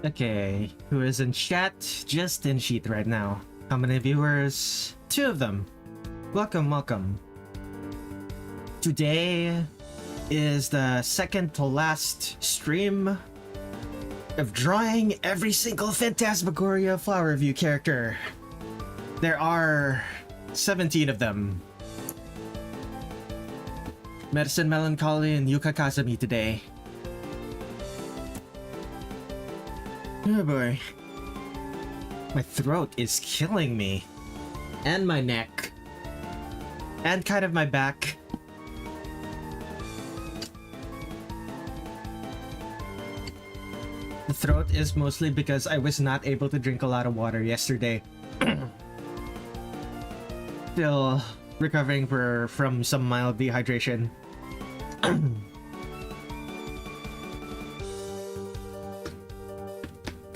Okay, who is in chat? Just in sheet right now. How many viewers? 2 of them. Welcome, welcome. Today is the second to last stream of drawing every single Phantasmagoria of Flower View character. There are 17 of them. Medicine, Melancholy, and Yuuka Kazami today. Oh boy. My throat is killing me. And my neck. And kind of my back. The throat is mostly because I was not able to drink a lot of water yesterday. Still recovering from some mild dehydration.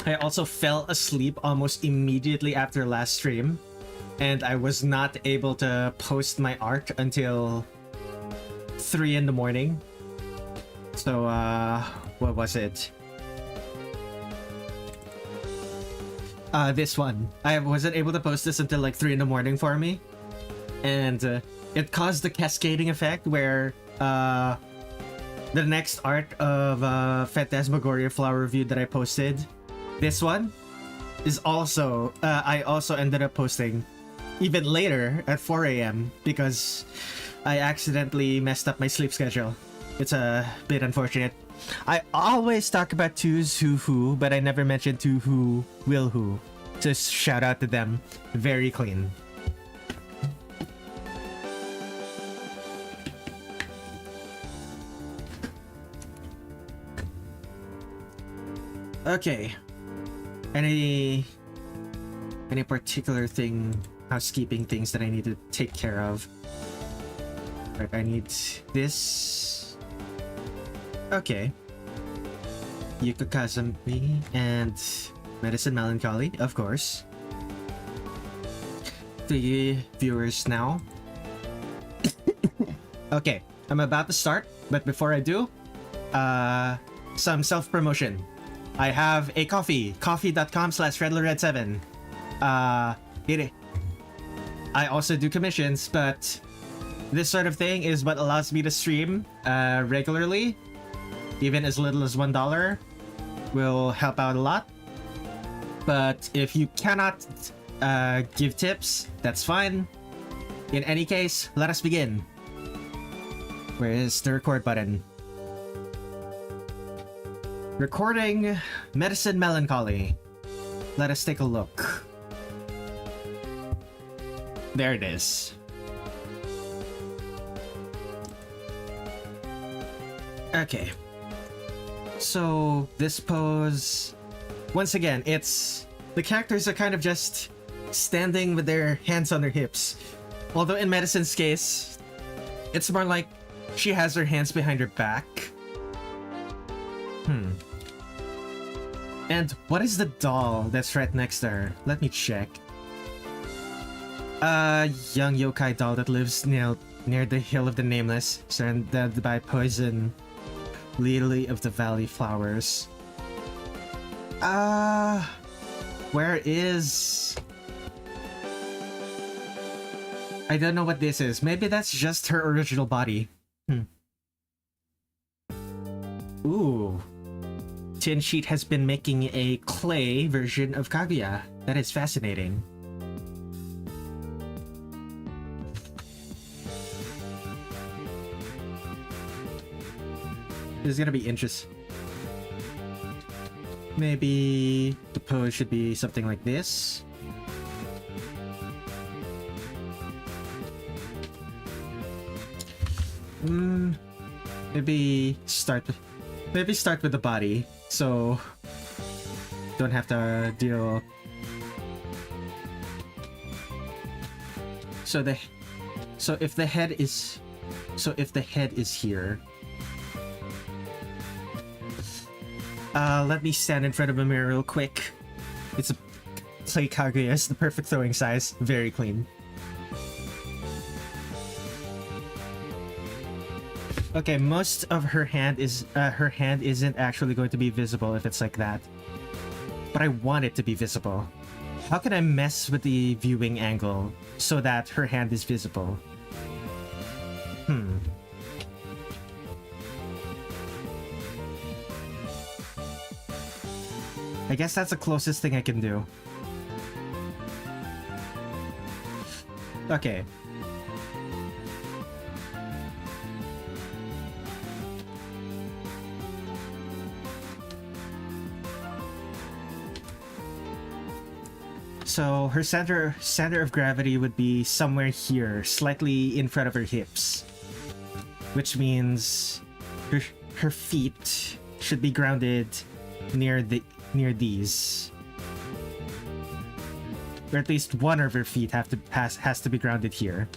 I also fell asleep almost immediately after last stream, and I was not able to post my art until 3 in the morning. So, what was it? This one. I wasn't able to post this until like 3 in the morning for me, and it caused the cascading effect where the next art of Phantasmagoria of Flower View that I posted, this one, is also, I also ended up posting even later at 4 AM because I accidentally messed up my sleep schedule. It's a bit unfortunate. I always talk about Touhou, but I never mentioned Touhou Will Who. Just shout out to them. Very clean. Okay. Any particular housekeeping things that I need to take care of? Right, I need this. Okay. Yuuka Kazami and Medicine Melancholy, of course. 3 viewers now. Okay, I'm about to start, but before I do, some self-promotion. I have a coffee.com/Redler Red7. I also do commissions, but this sort of thing is what allows me to stream regularly. Even as little as $1 will help out a lot. But if you cannot give tips, that's fine. In any case, let us begin. Where is the record button? Recording Medicine Melancholy. Let us take a look. There it is. Okay. So this pose, once again, it's the characters are kind of just standing with their hands on their hips. Although in Medicine's case, it's more like she has her hands behind her back. And what is the doll that's right next to her? Let me check. Young yokai doll that lives near the Hill of the Nameless, surrounded by poison. Lily of the Valley flowers. Where is... I don't know what this is. Maybe that's just her original body. Ooh. Tin Sheet has been making a clay version of Kaguya. That is fascinating. This is gonna be interesting. Maybe the pose should be something like this. Maybe start with the body, so don't have to deal. So if the head is here. Let me stand in front of a mirror real quick. It's a clay Kaguya. It's the perfect throwing size. Very clean. Okay, most of her hand isn't actually going to be visible if it's like that. but I want it to be visible. How can I mess with the viewing angle so that her hand is visible? I guess that's the closest thing I can do. Okay. So her center of gravity would be somewhere here, slightly in front of her hips. Which means her feet should be grounded near these. Or at least one of her feet has to be grounded here.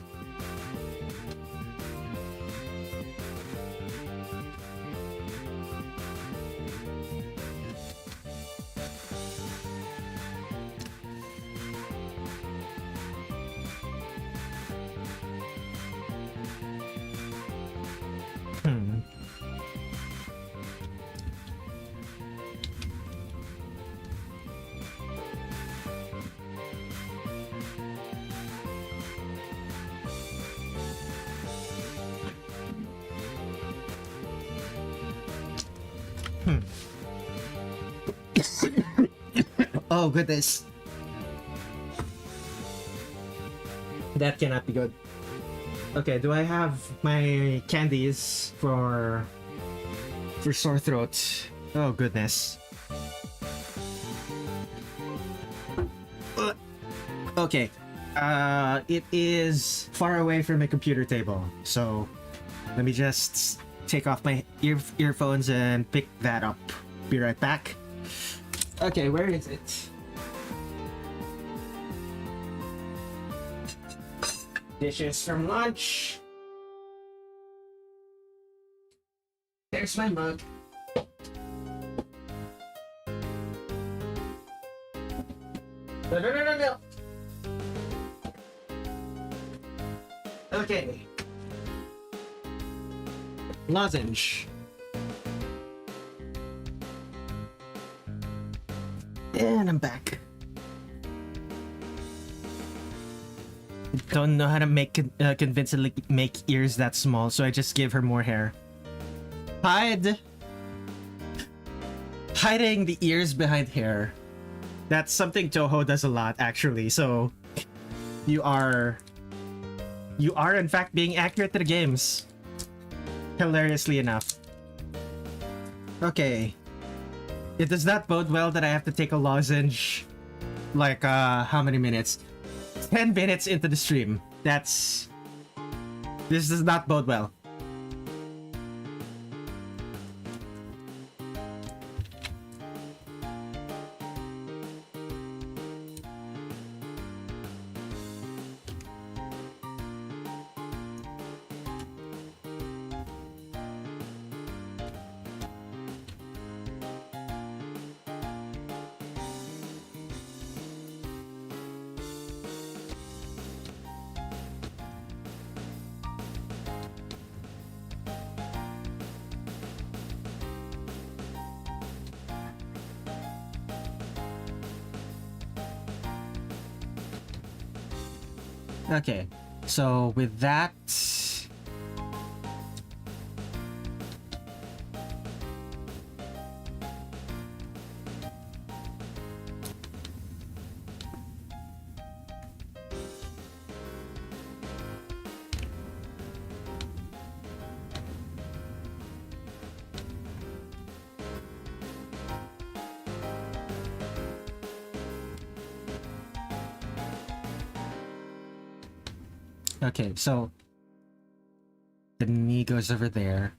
Oh goodness. That cannot be good. Okay, do I have my candies for sore throat? Oh goodness. Okay. It is far away from my computer table, so let me just take off my earphones and pick that up. Be right back. Okay, where is it? Dishes from lunch. There's my mug. No. Okay. Lozenge. And I'm back. Don't know how to make convincingly make ears that small, so I just give her more hair. Hiding the ears behind hair. That's something Touhou does a lot, actually. So you are in fact being accurate to the games. Hilariously enough. Okay. It does not bode well that I have to take a lozenge. Like, how many minutes? 10 minutes into the stream. This does not bode well. Okay, so with that... Okay, so the knee goes over there.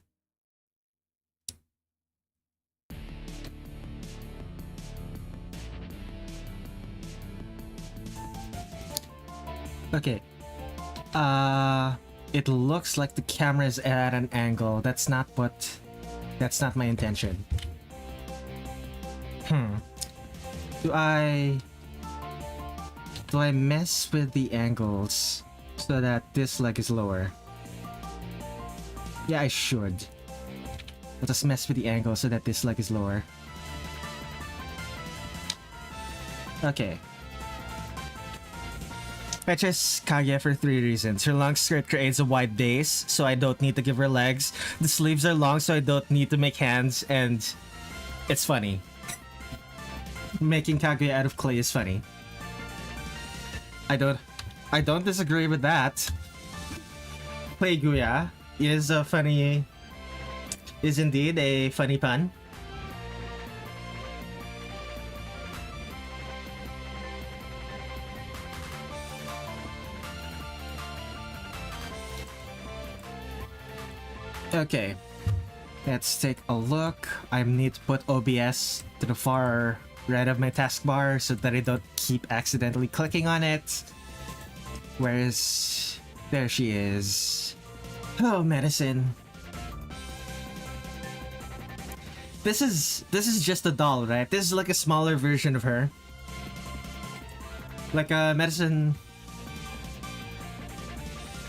Okay. It looks like the camera is at an angle. That's not my intention. Do I mess with the angles so that this leg is lower? Yeah, I should. I'll just mess with the angle so that this leg is lower. Okay. I chose Kaguya for 3 reasons. Her long skirt creates a wide base, so I don't need to give her legs. The sleeves are long, so I don't need to make hands, and it's funny. Making Kaguya out of clay is funny. I don't disagree with that. Playguya is indeed a funny pun. Okay, let's take a look. I need to put OBS to the far right of my taskbar so that I don't keep accidentally clicking on it. Where's... there she is. Oh, Medicine. This is just a doll, right? This is like a smaller version of her. Like Medicine...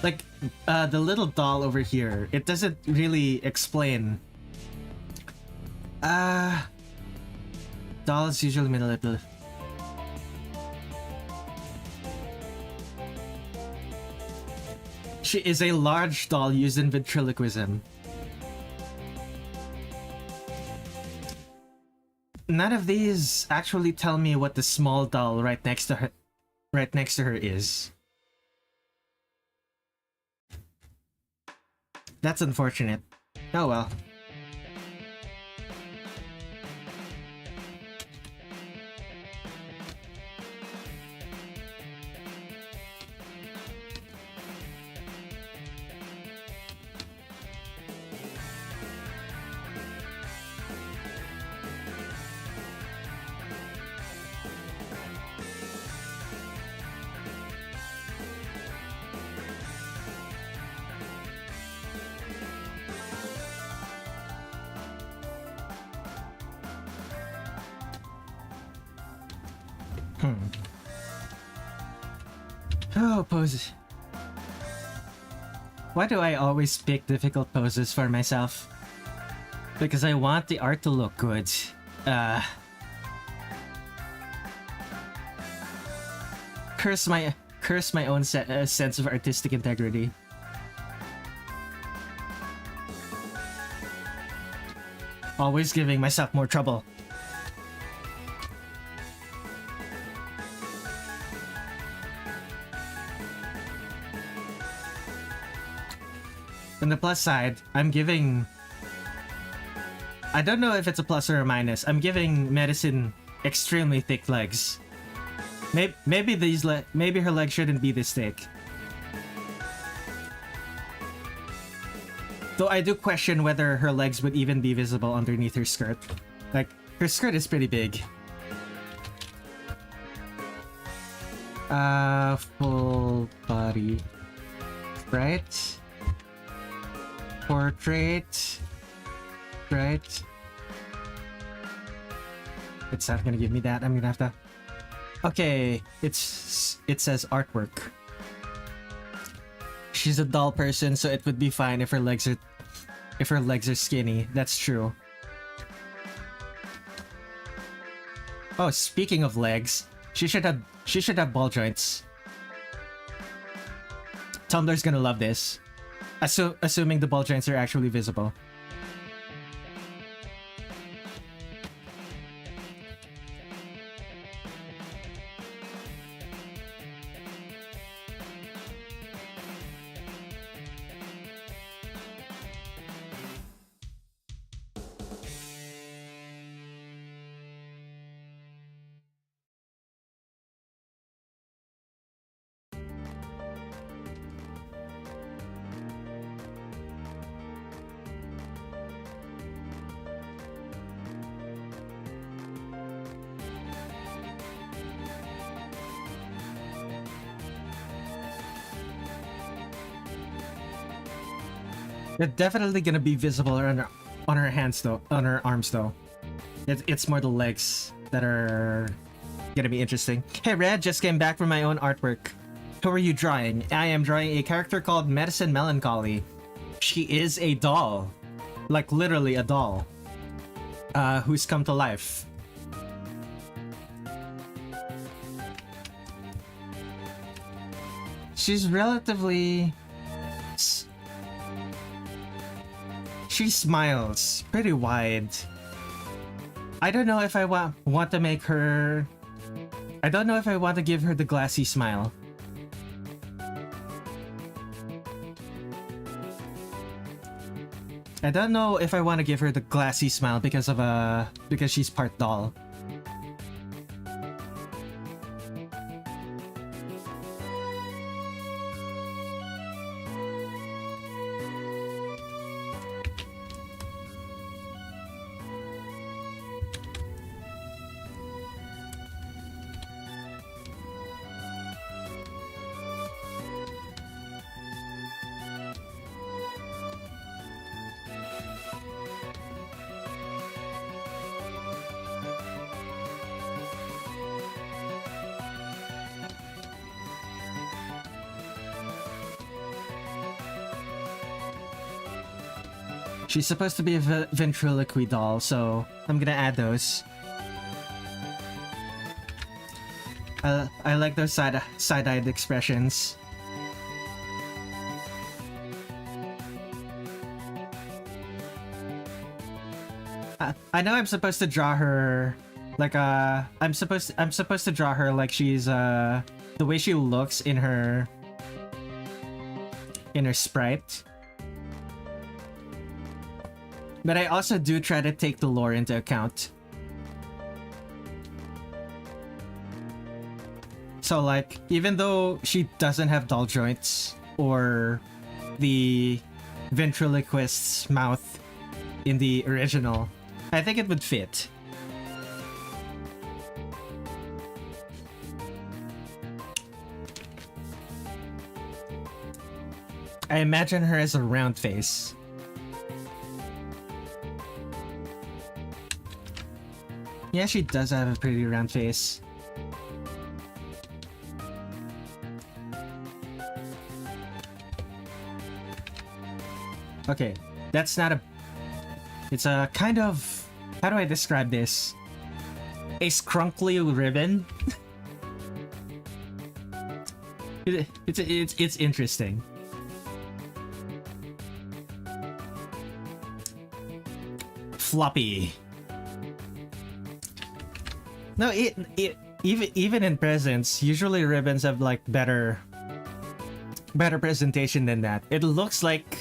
like the little doll over here, it doesn't really explain. Dolls usually mean a little. She is a large doll used in ventriloquism. None of these actually tell me what the small doll right next to her is. That's unfortunate. Oh well. Oh, poses. Why do I always pick difficult poses for myself? Because I want the art to look good. Curse my own sense of artistic integrity. Always giving myself more trouble. On the plus side, I'm giving... I don't know if it's a plus or a minus. I'm giving Medicine extremely thick legs. Maybe her legs shouldn't be this thick. Though I do question whether her legs would even be visible underneath her skirt. Like, her skirt is pretty big. Full body. Right? Portrait. Right? It's not gonna give me that. I'm gonna have to... Okay, it says artwork. She's a doll person, so it would be fine if her legs are skinny. That's true. Oh, speaking of legs, she should have ball joints. Tumblr's gonna love this. Assuming the ball joints are actually visible. They're definitely gonna be visible on her hands though, on her arms though. It's more the legs that are gonna be interesting. Hey Red, just came back from my own artwork. Who are you drawing? I am drawing a character called Medicine Melancholy. She is a doll. Like literally a doll. Who's come to life. she's relatively... She smiles pretty wide. I don't know if I want to make her... I don't know if I want to give her the glassy smile. I don't know if I want to give her the glassy smile because she's part doll. She's supposed to be a ventriloquy doll, so I'm gonna add those. I like those side-eyed expressions. I know I'm supposed to draw her like I'm supposed to draw her like she's the way she looks in her sprite. But I also do try to take the lore into account. So like, even though she doesn't have doll joints or the ventriloquist's mouth in the original, I think it would fit. I imagine her as a round face. Yeah, she does have a pretty round face. Okay, that's not a... It's a kind of... How do I describe this? A scrunkly ribbon? It's interesting. Floppy. No, even in presents, usually ribbons have like better presentation than that. It looks like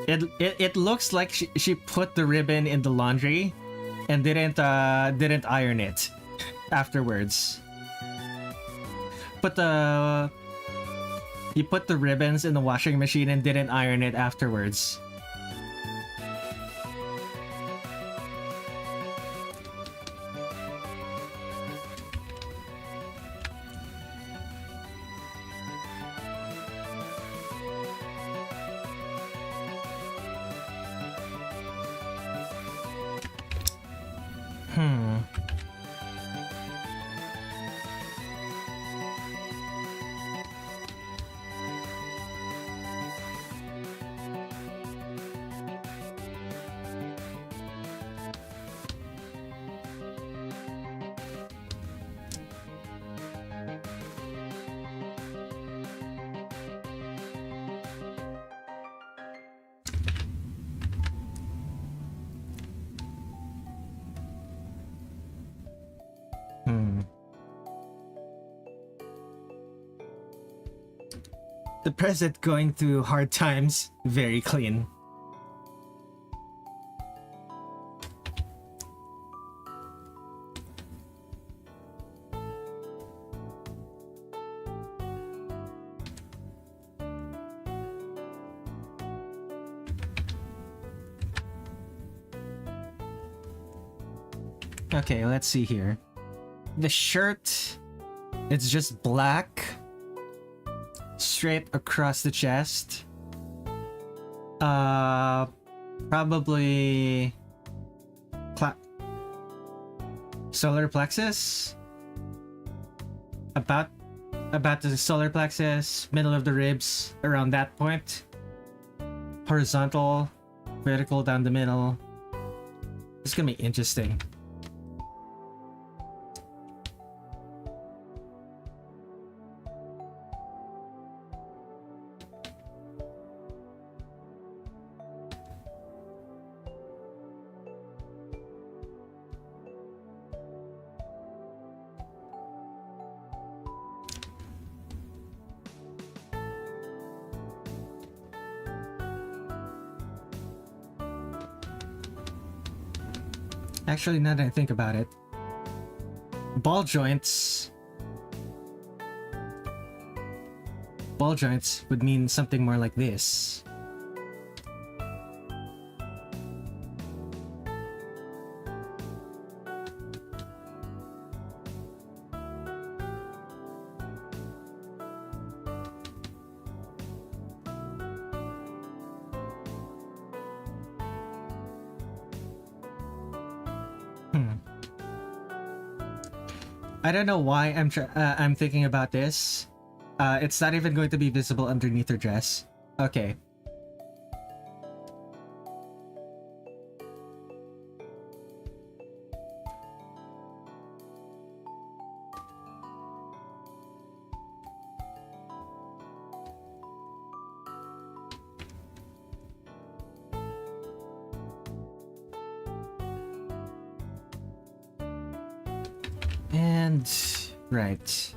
it looks like she put the ribbon in the laundry and didn't iron it afterwards. You put the ribbons in the washing machine and didn't iron it afterwards. The present going through hard times, very clean. Okay, let's see here. The shirt, it's just black. Straight across the chest. Probably solar plexus. About the solar plexus, middle of the ribs, around that point. Horizontal, vertical down the middle. It's gonna be interesting. Actually, now that I think about it, ball joints would mean something more like this. I don't know why I'm thinking about this. It's not even going to be visible underneath her dress. Okay. And right.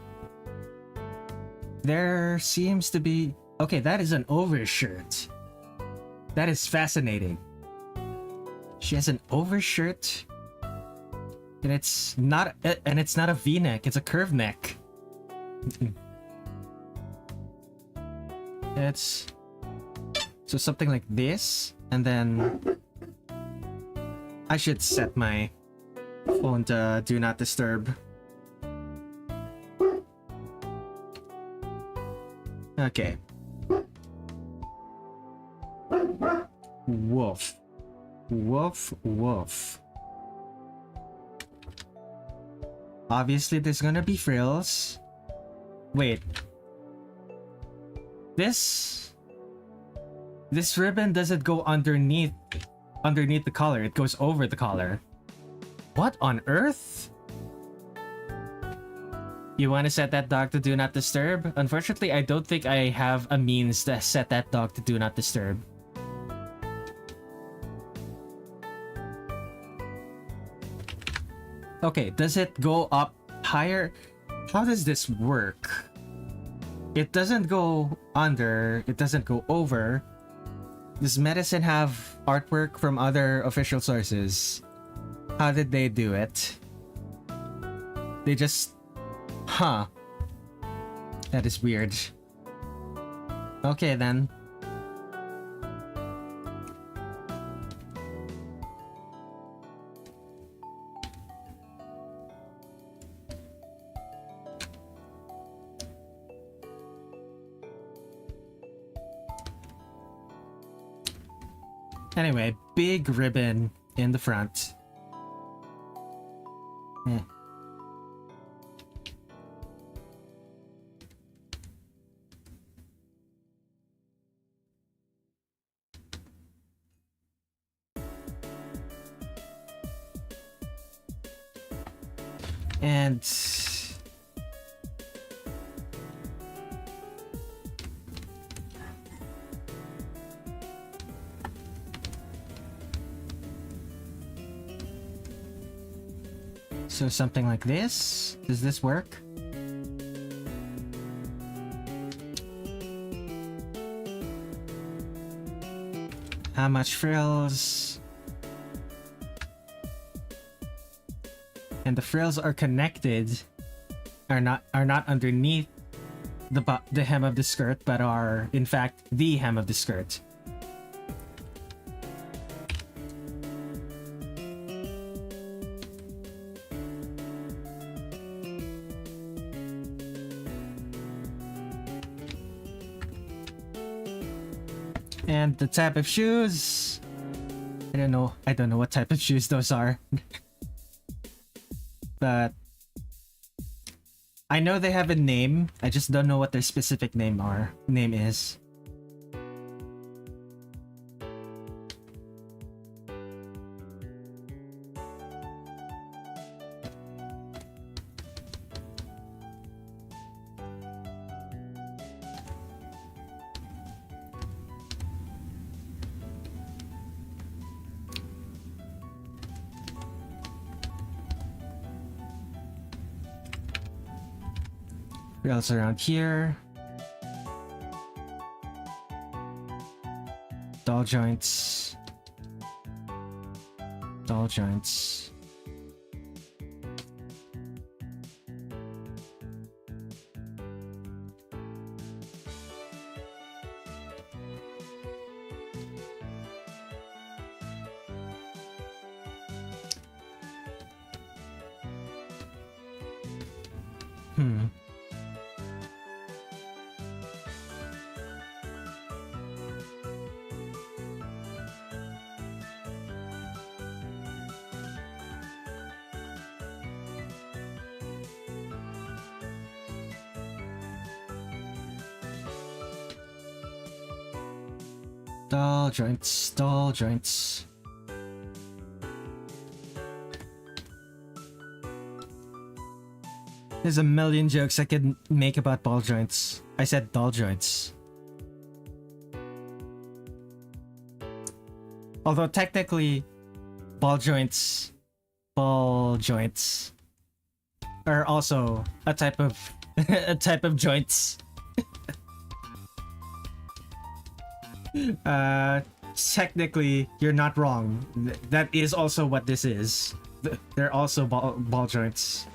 There seems to be... Okay, that is an overshirt. That is fascinating. She has an overshirt. And it's not a V-neck, it's a curved neck. It's... So something like this, and then... I should set my phone to do not disturb. Okay. Woof. Woof, woof. Obviously, there's gonna be frills. Wait. This ribbon doesn't go underneath the collar. It goes over the collar. What on earth? You want to set that dog to do not disturb? Unfortunately, I don't think I have a means to set that dog to do not disturb. Okay, does it go up higher? How does this work? It doesn't go under, it doesn't go over. Does Medicine have artwork from other official sources? How did they do it? They just... Huh. That is weird. Okay then. Anyway, big ribbon in the front. And so something like this. Does this work? How much frills? And the frills are connected, are not underneath the hem of the skirt, but are in fact the hem of the skirt. And the type of shoes, I don't know what type of shoes those are. But I know they have a name. I just don't know what their specific name is. Rails around here. Doll joints. Doll joints. Doll joints, doll joints. There's a million jokes I could make about ball joints. I said doll joints. Although technically, ball joints are also a type of a type of joints. Technically, you're not wrong. That is also what this is. They're also ball joints.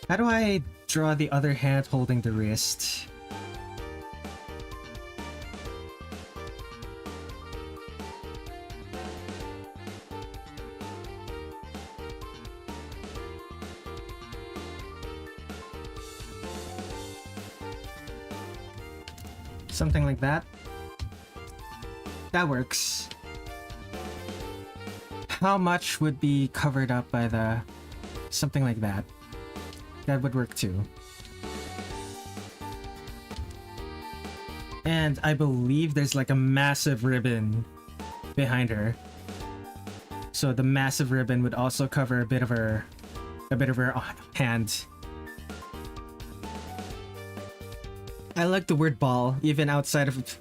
How do I draw the other hand holding the wrist? Something like that. That works. How much would be covered up by the... something like that? That would work too. And I believe there's like a massive ribbon behind her. So the massive ribbon would also cover a bit of her hand. I like the word ball, even outside of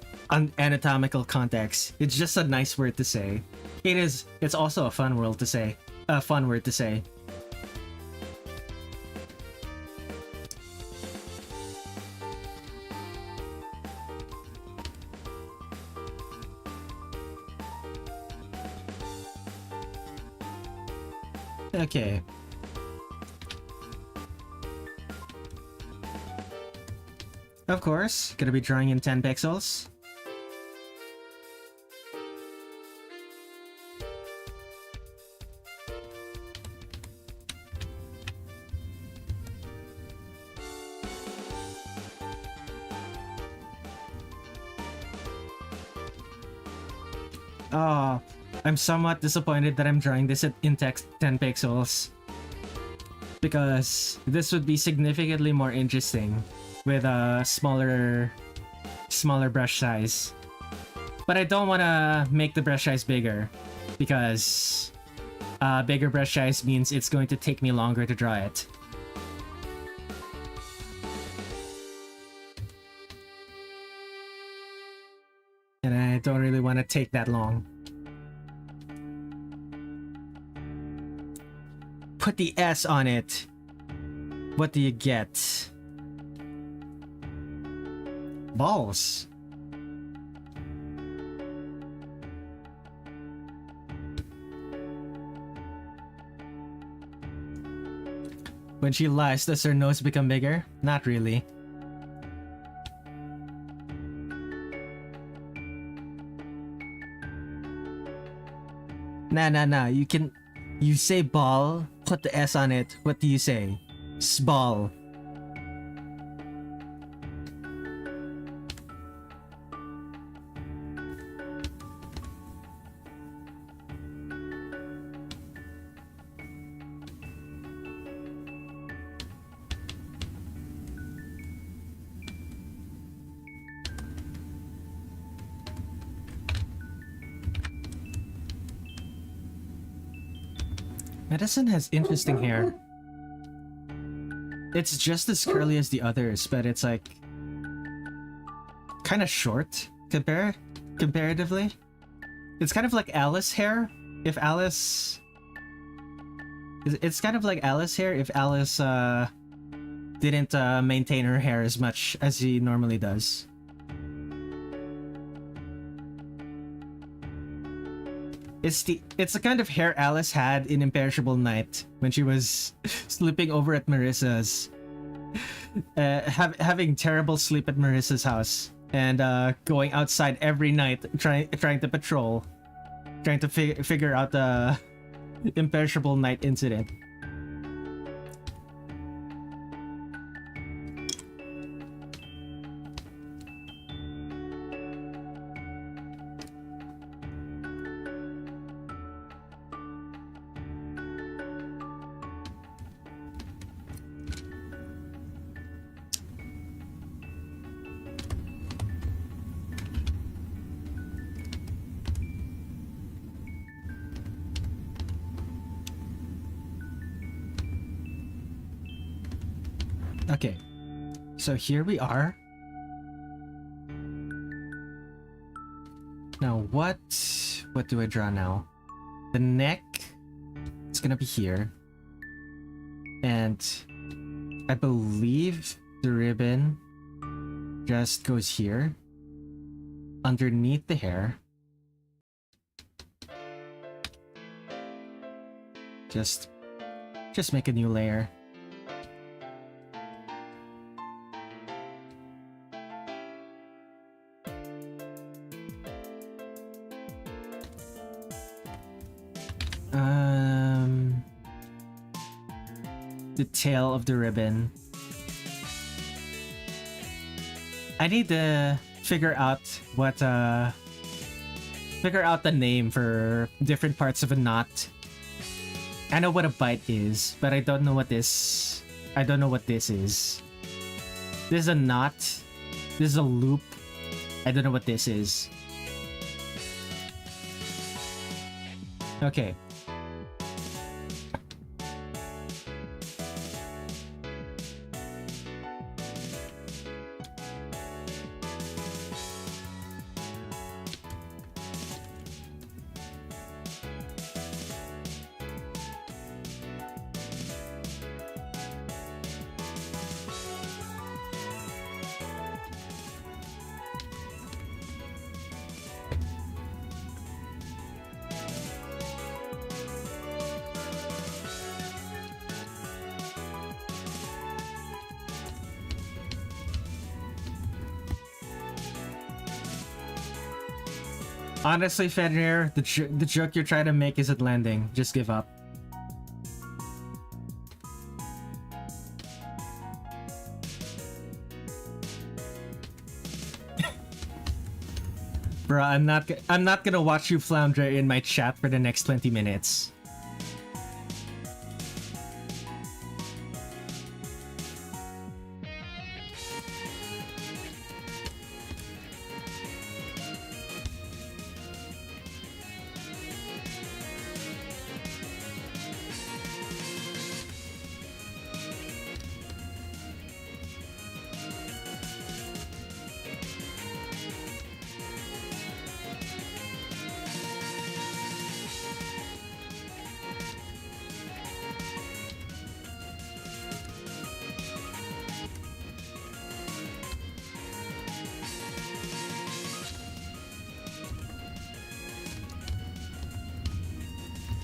anatomical context. It's just a nice word to say. It's also a fun word to say. A fun word to say. Okay. Of course, gonna be drawing in 10 pixels. Oh, I'm somewhat disappointed that I'm drawing this in text 10 pixels. Because this would be significantly more interesting with a smaller brush size. But I don't want to make the brush size bigger because bigger brush size means it's going to take me longer to draw it. And I don't really want to take that long. Put the S on it. What do you get? Balls. When she lies, does her nose become bigger? Not really. Nah. You say ball, put the S on it. What do you say? Sball. Medicine has interesting hair. It's just as curly as the others, but it's like kind of short comparatively. It's kind of like Alice hair. If Alice... It's kind of like Alice hair if Alice didn't maintain her hair as much as she normally does. It's the kind of hair Alice had in Imperishable Night when she was sleeping over at Marissa's, having terrible sleep at Marissa's house, and going outside every night trying to patrol, trying to figure out the Imperishable Night incident. Okay, so here we are. Now what do I draw now? The neck, it's gonna be here. And I believe the ribbon just goes here, underneath the hair. Just make a new layer. The tail of the ribbon. I need to figure out the name for different parts of a knot. I know what a bite is, but I don't know what this is. This is a knot. This is a loop. I don't know what this is. Okay. Honestly, Fenrir, the joke you're trying to make isn't landing. Just give up. Bruh, I'm not gonna watch you flounder in my chat for the next 20 minutes.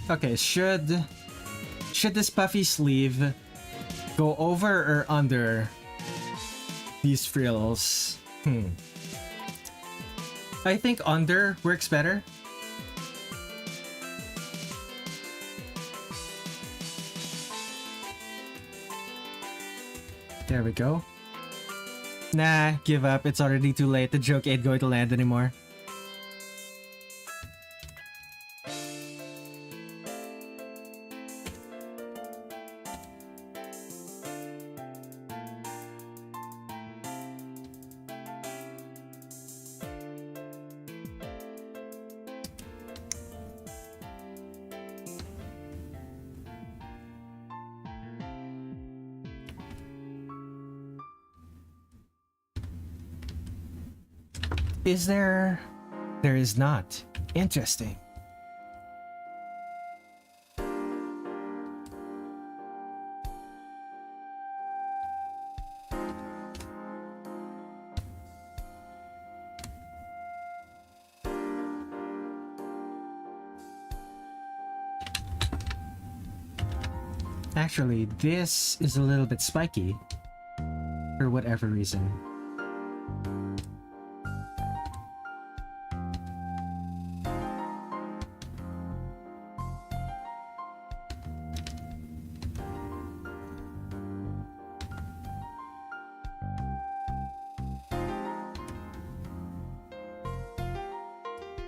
Okay, should this puffy sleeve go over or under these frills? I think under works better. There we go. Nah, give up. It's already too late. The joke ain't going to land anymore. Is there? There is not. Interesting. Actually, this is a little bit spiky. For whatever reason.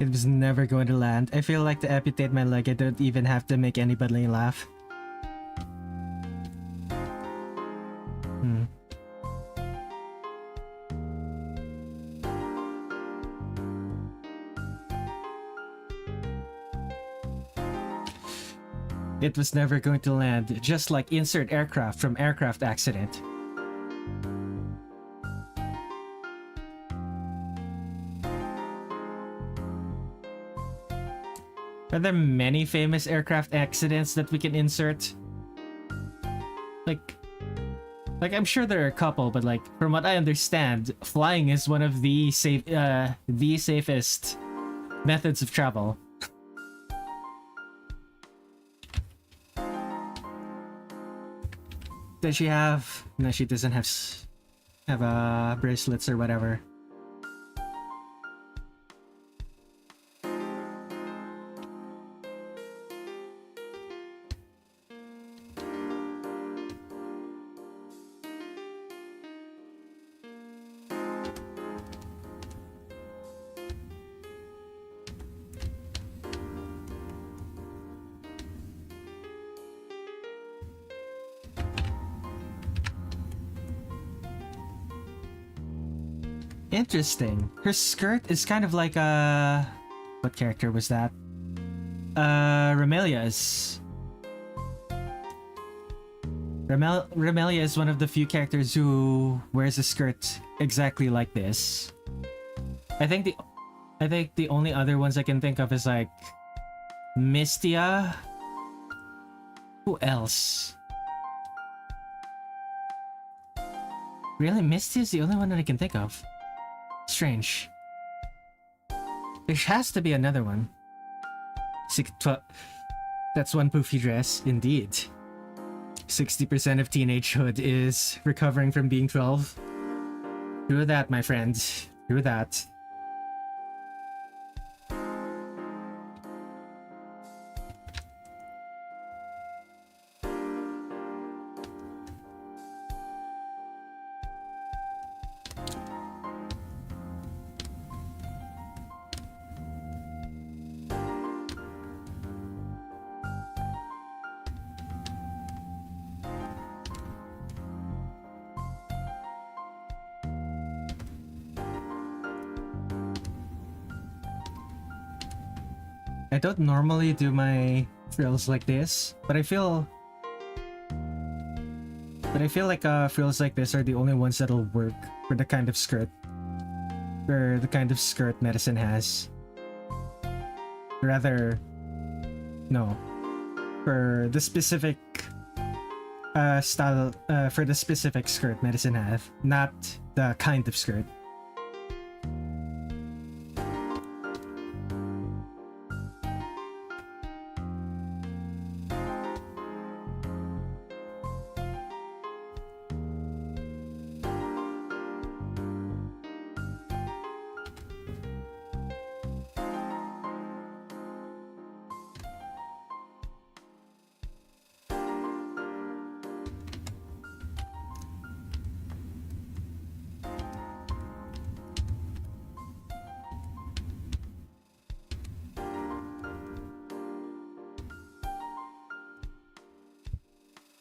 It was never going to land. I feel like to amputate my leg, I don't even have to make anybody laugh. It was never going to land, just like insert aircraft from aircraft accident. Are there many famous aircraft accidents that we can insert? Like I'm sure there are a couple, but like from what I understand, flying is one of the safest methods of travel. Does she have? No, she doesn't have bracelets or whatever. Interesting. Her skirt is kind of like what character was that? Remelia's. Remelia is one of the few characters who wears a skirt exactly like this. I think the only other ones I can think of is like Mystia. Who else? Really, Mystia is the only one that I can think of. Strange. There has to be another one. That's one poofy dress, indeed. 60% of teenagehood is recovering from being 12. True that, my friend. True that. I don't normally do my frills like this, but I feel like frills like this are the only ones that'll work for the kind of skirt Medicine has. Rather, no, for the specific style, for the specific skirt Medicine have, not the kind of skirt.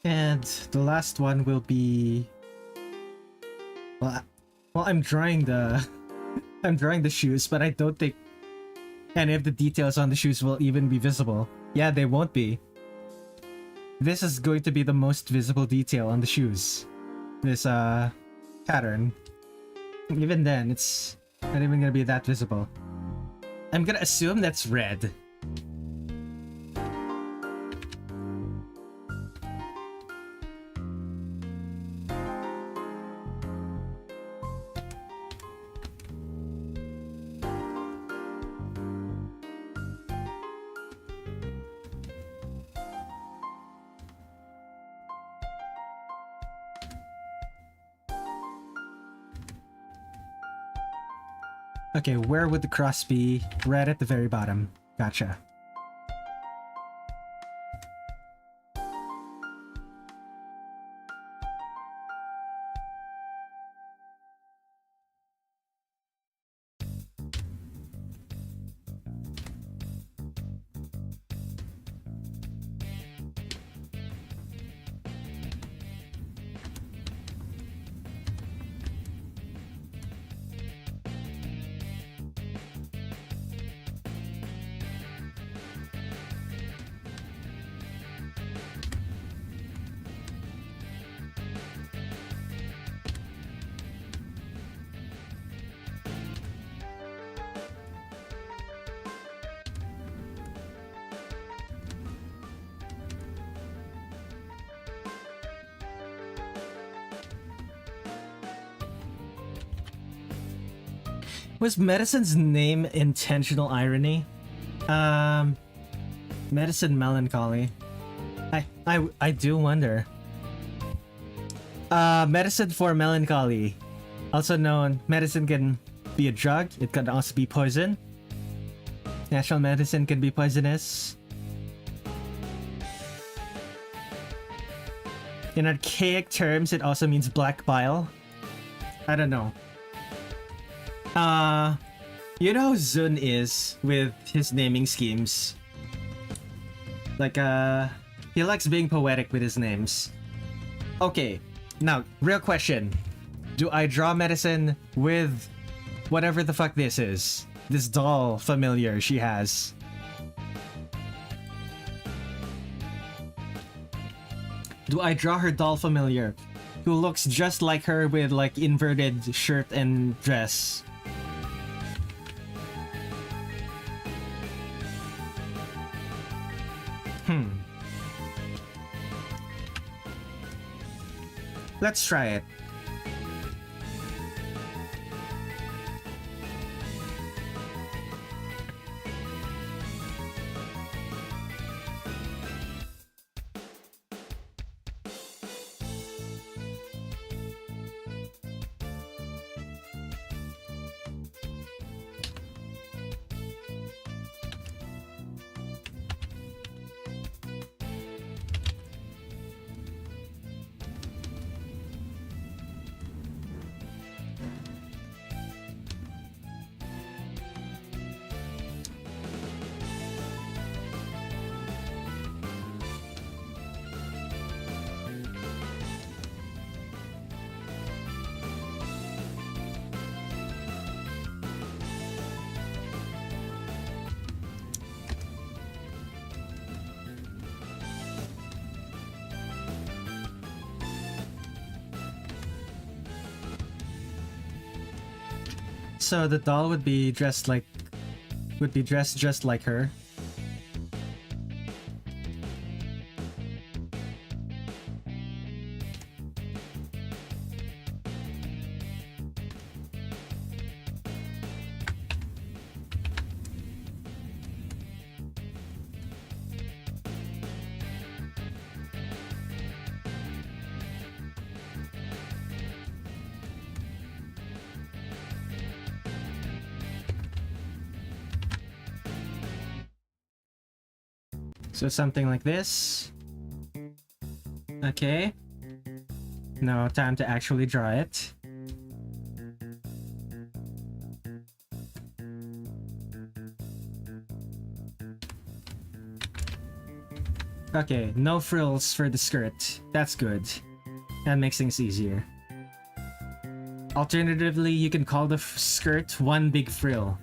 And the last one will be, well, I'm drawing the shoes, but I don't think any of the details on the shoes will even be visible. Yeah, they won't be. This is going to be the most visible detail on the shoes. This pattern. Even then, it's Not even gonna be that visible. I'm gonna assume that's red. Okay, where would the cross be? Right at the very bottom. Gotcha. Was Medicine's name intentional irony? Medicine Melancholy. I do wonder. Medicine for melancholy. Also known, medicine can be a drug, it can also be poison. Natural medicine can be poisonous. In archaic terms, it also means black bile. I don't know. You know how Zun is with his naming schemes? Like, he likes being poetic with his names. Okay, now, real question. Do I draw medicine with whatever the fuck this is? This doll familiar she has. Do I draw her doll familiar who looks just like her with like inverted shirt and dress? Let's try it. So the doll would be dressed just like her. So something like this. Okay. Now time to actually draw it. Okay, no frills for the skirt. That's good. That makes things easier. Alternatively, you can call the skirt one big frill.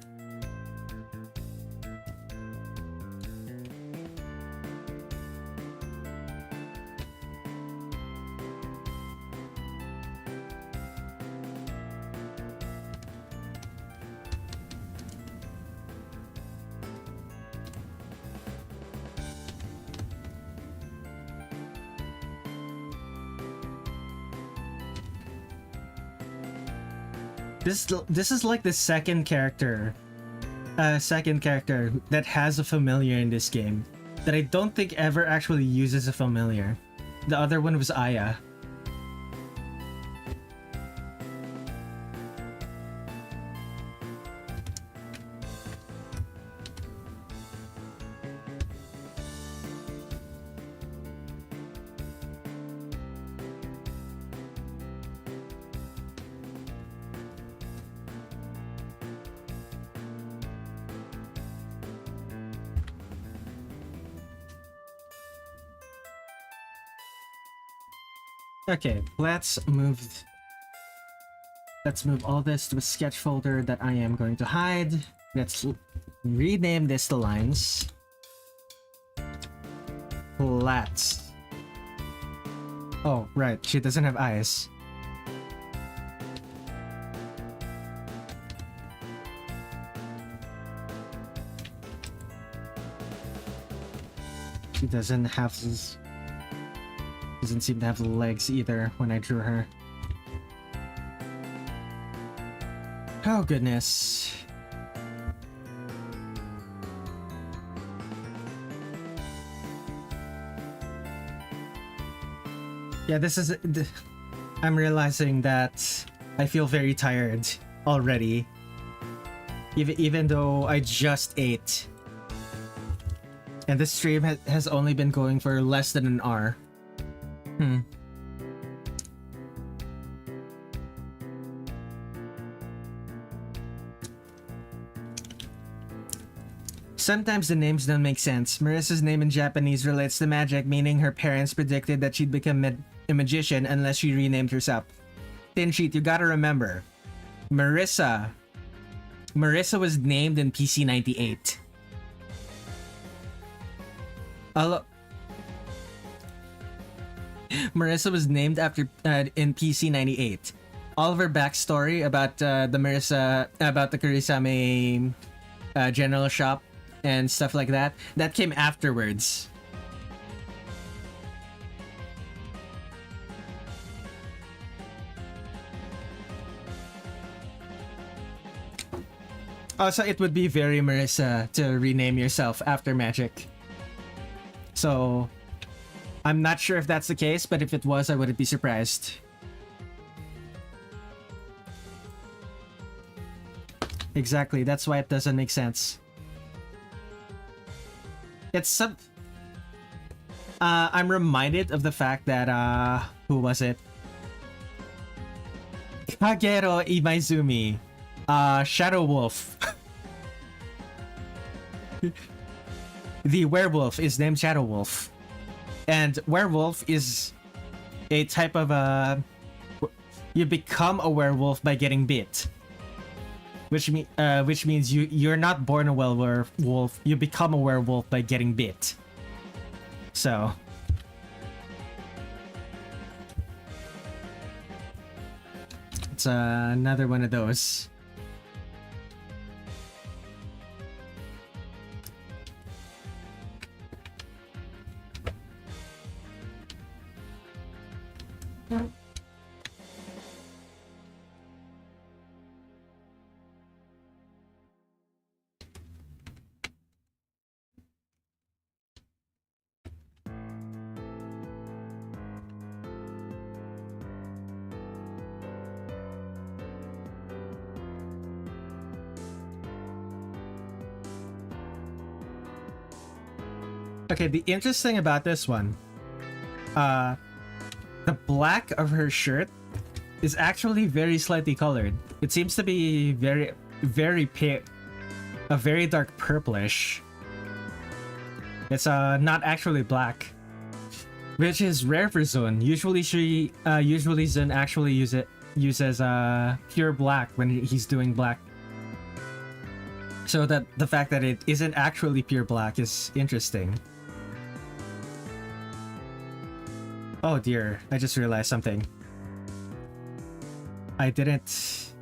This is like the second character that has a familiar in this game that I don't think ever actually uses a familiar. The other one was Aya. Okay, let's move all this to a sketch folder that I am going to hide. Let's rename this to lines. Plats. Oh, right, she doesn't have eyes. She doesn't seem to have legs either when I drew her. Oh goodness. Yeah, this is... I'm realizing that I feel very tired already. Even though I just ate. And this stream has only been going for less than an hour. Sometimes the names don't make sense. Marisa's name in Japanese relates to magic, meaning her parents predicted that she'd become a magician unless she renamed herself. Thin Sheet, you gotta remember, Marisa was named in PC98. Marisa was named after in PC98. All of her backstory about the Kirisame general shop and stuff like that came afterwards. Also, it would be very Marisa to rename yourself after magic. So, I'm not sure if that's the case, but if it was, I wouldn't be surprised. Exactly, that's why it doesn't make sense. It's some... I'm reminded of the fact that, who was it? Kagero Imaizumi. Shadow Wolf. The werewolf is named Shadow Wolf. And werewolf is a type of you become a werewolf by getting bit. Which means you're not born a werewolf, you become a werewolf by getting bit. So it's another one of those. Okay, the interesting thing about this one, the black of her shirt is actually very slightly colored. It seems to be very pale, a very dark purplish. It's not actually black, which is rare for Zun. Usually Zun actually uses pure black when he's doing black. So that the fact that it isn't actually pure black is interesting. Oh dear, I just realized something. I didn't...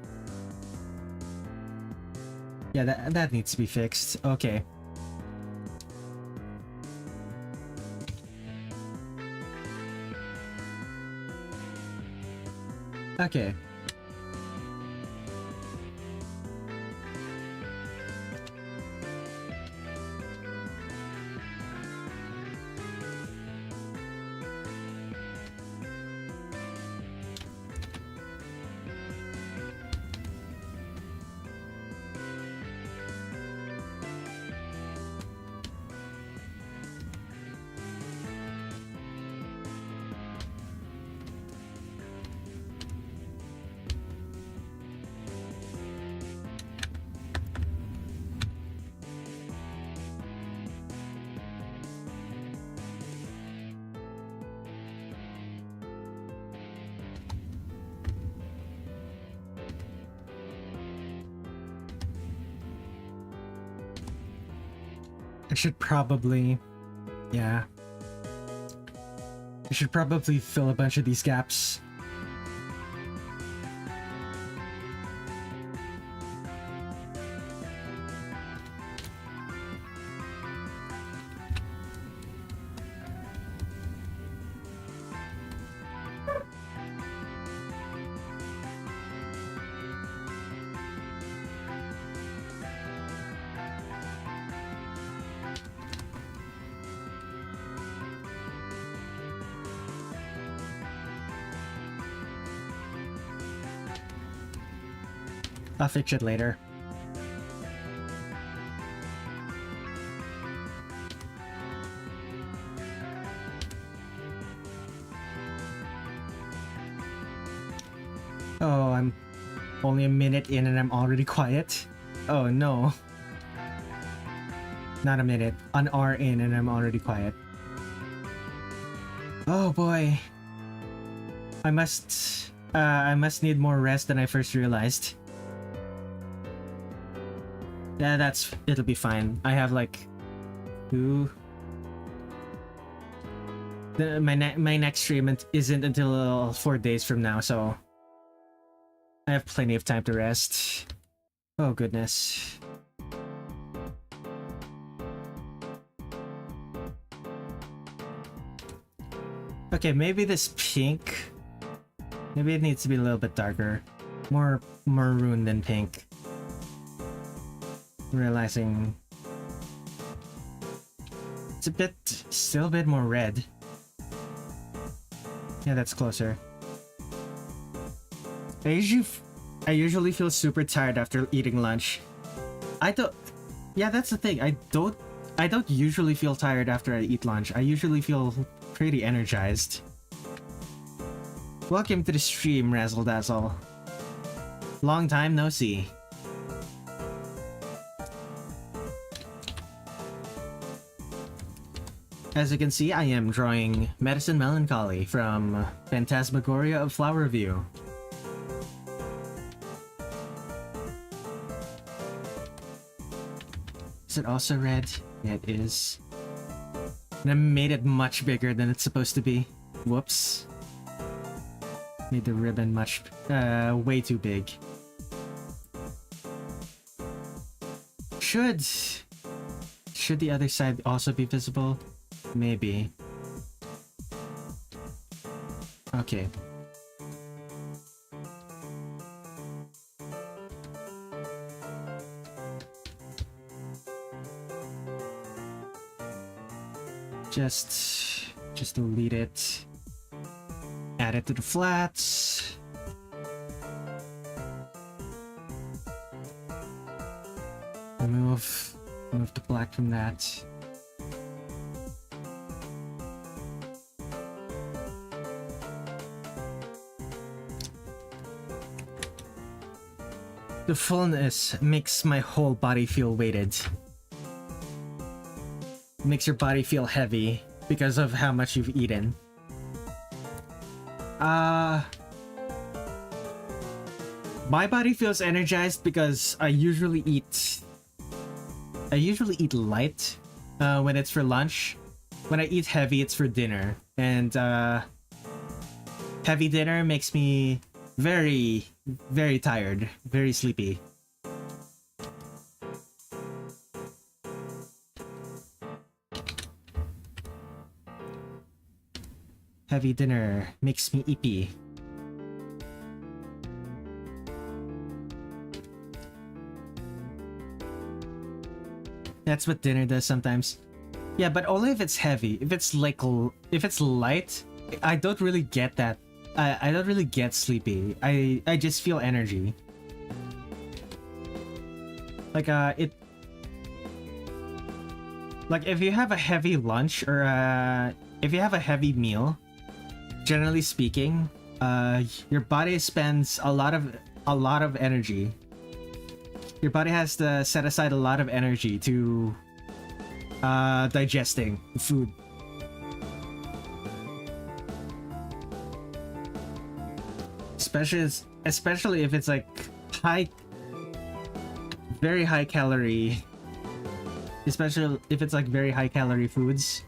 Yeah, that needs to be fixed. Okay. Okay. I should probably... Yeah. I should probably fill a bunch of these gaps. I'll fix it later. Oh, I'm only a minute in and I'm already quiet. Oh no. Not a minute, an hour in and I'm already quiet. Oh boy. I must need more rest than I first realized. Yeah, it'll be fine. I have like 2. My next stream isn't until 4 days from now, so I have plenty of time to rest. Oh goodness. Okay, maybe this pink. Maybe it needs to be a little bit darker. More maroon than pink. Realizing it's still a bit more red. Yeah, that's closer. I usually feel super tired after eating lunch. Yeah, that's the thing. I don't usually feel tired after I eat lunch. I usually feel pretty energized. Welcome to the stream, Razzle Dazzle. Long time no see. As you can see, I am drawing Medicine Melancholy from Phantasmagoria of Flower View. Is it also red? Yeah, it is. And I made it much bigger than it's supposed to be. Whoops. Made the ribbon much, way too big. Should the other side also be visible? Maybe. Okay. Just delete it. Add it to the flats. Remove the black from that. The fullness makes my whole body feel weighted. Makes your body feel heavy because of how much you've eaten. My body feels energized because I usually eat light when it's for lunch. When I eat heavy, it's for dinner. And heavy dinner makes me very, very tired, very sleepy. Heavy dinner makes me ippy. That's what dinner does sometimes. Yeah, but only if it's heavy. If it's light, I don't really get that. I don't really get sleepy. I just feel energy. Like if you have a heavy lunch or if you have a heavy meal, generally speaking, your body spends a lot of energy. Your body has to set aside a lot of energy to digesting food. Especially if it's like very high calorie especially if it's like very high calorie foods.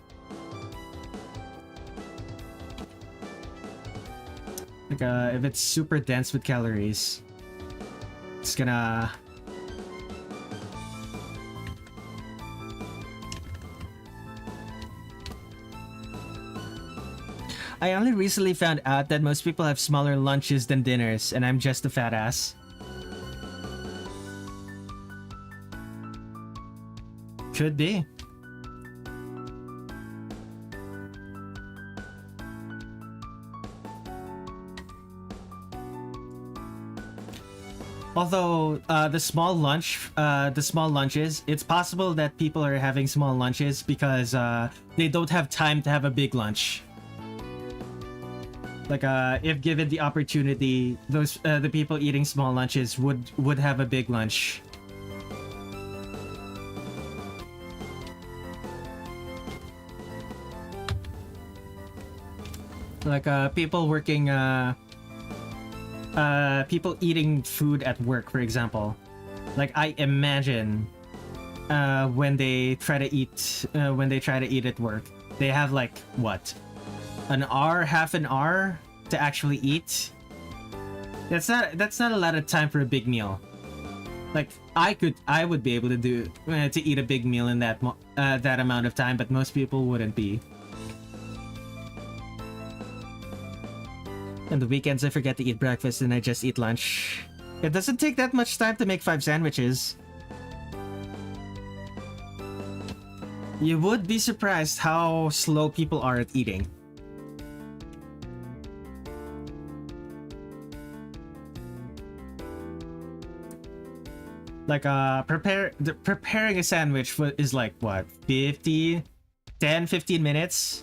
Like if it's super dense with calories, it's gonna... I only recently found out that most people have smaller lunches than dinners, and I'm just a fat ass. Could be. Although the small lunches, it's possible that people are having small lunches because they don't have time to have a big lunch. Like if given the opportunity, those the people eating small lunches would have a big lunch. Like people working people eating food at work, for example. Like I imagine when they try to eat at work, they have like what, an hour, half an hour to actually eat. That's not a lot of time for a big meal. Like I would be able to do to eat a big meal in that that amount of time, but most people wouldn't be. On the weekends, I forget to eat breakfast and I just eat lunch. It doesn't take that much time to make 5 sandwiches. You would be surprised how slow people are at eating. Like preparing a sandwich is like what, 10-15 minutes?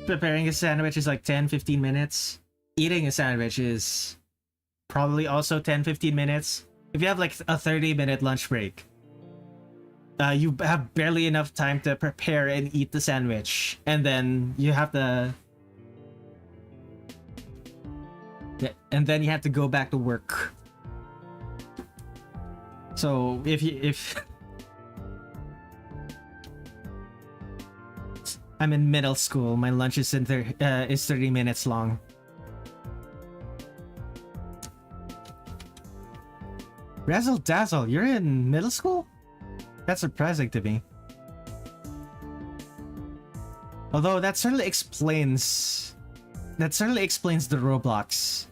Preparing a sandwich is like 10-15 minutes. Eating a sandwich is probably also 10-15 minutes. If you have like a 30-minute lunch break, you have barely enough time to prepare and eat the sandwich, and then you have to go back to work. So if I'm in middle school, my lunch is 30 minutes long. Razzle dazzle, you're in middle school? That's surprising to me. Although that certainly explains the Roblox.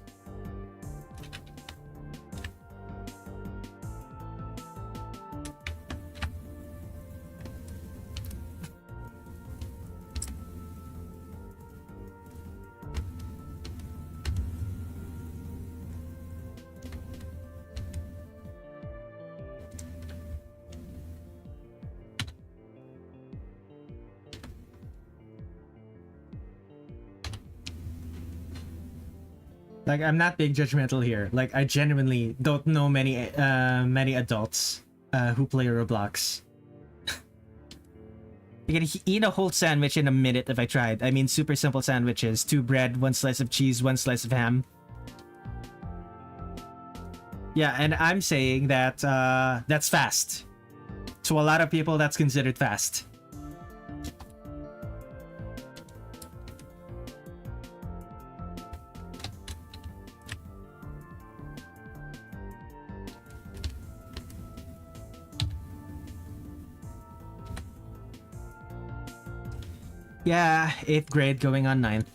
Like, I'm not being judgmental here. Like, I genuinely don't know many adults who play Roblox. I can eat a whole sandwich in a minute if I tried. I mean, super simple sandwiches. 2 bread, 1 slice of cheese, 1 slice of ham. Yeah, and I'm saying that that's fast. To a lot of people, that's considered fast. Yeah, 8th grade going on 9th.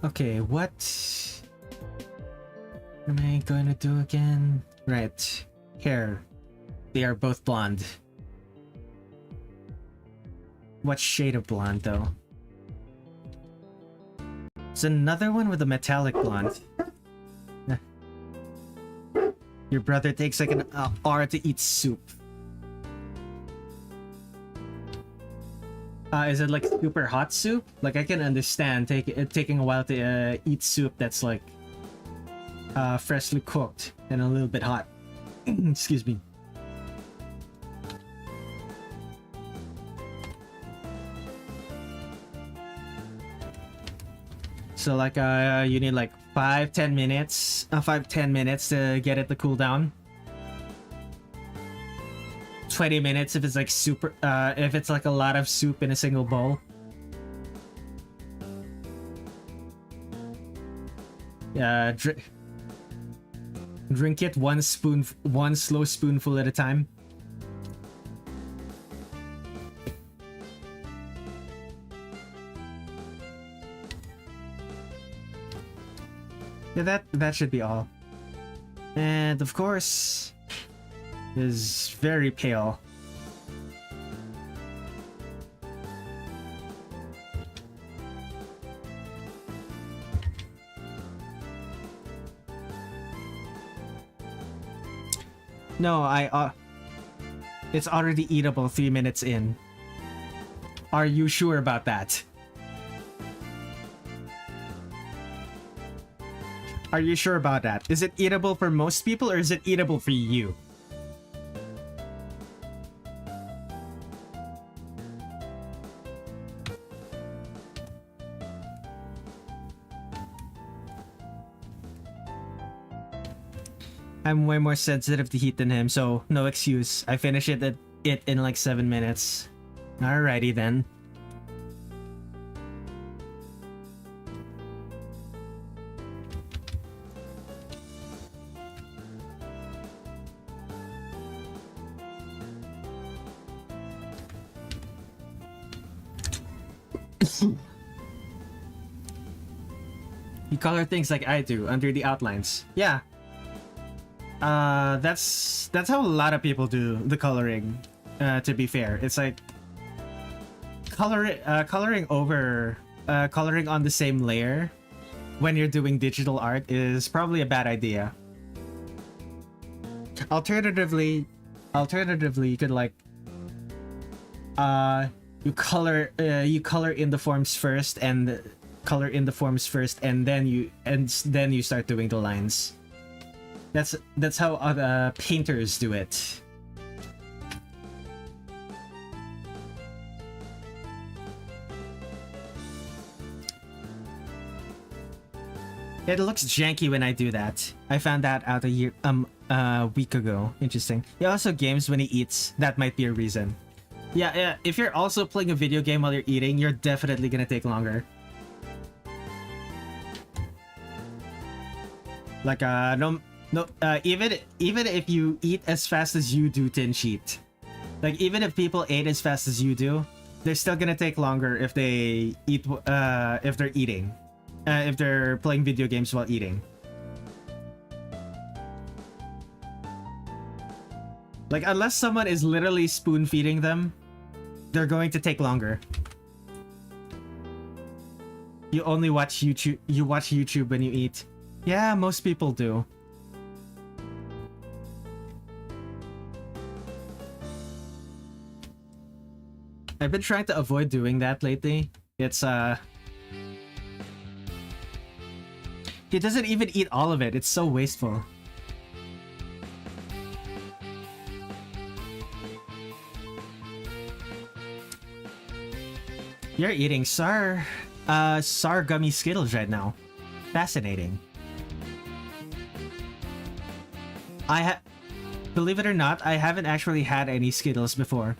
Okay, what am I going to do again? Right, hair. They are both blonde. What shade of blonde, though? There's another one with a metallic blonde. Your brother takes like an hour to eat soup. Is it like super hot soup? Like, I can understand taking a while to eat soup that's like freshly cooked and a little bit hot. Excuse me. So like you need like 5-10 minutes, 5-10 minutes to get it to cool down. 20 minutes if it's like super, if it's like a lot of soup in a single bowl. Yeah, drink it one slow spoonful at a time. Yeah, that should be all. And of course, is very pale. No, it's already eatable 3 minutes in. Are you sure about that? Are you sure about that? Is it eatable for most people or is it eatable for you? I'm way more sensitive to heat than him, so no excuse. I finish it in like 7 minutes. Alrighty then. You color things like I do under the outlines. Yeah. That's how a lot of people do the coloring. To be fair, it's like coloring on the same layer when you're doing digital art is probably a bad idea. Alternatively, you could like you color in the forms first and color in the forms first, and then you start doing the lines. That's how other painters do it. It looks janky when I do that. I found that out a week ago. Interesting. He also games when he eats. That might be a reason. Yeah. If you're also playing a video game while you're eating, you're definitely gonna take longer. Like even if you eat as fast as you do, Tin Sheet. Like even if people ate as fast as you do, they're still gonna take longer if they eat if they're eating. If they're playing video games while eating. Like unless someone is literally spoon feeding them, they're going to take longer. You only watch YouTube. You watch YouTube when you eat. Yeah, most people do. I've been trying to avoid doing that lately. It's he doesn't even eat all of it. It's so wasteful. You're eating Sar gummy Skittles right now. Fascinating. Believe it or not, I haven't actually had any Skittles before.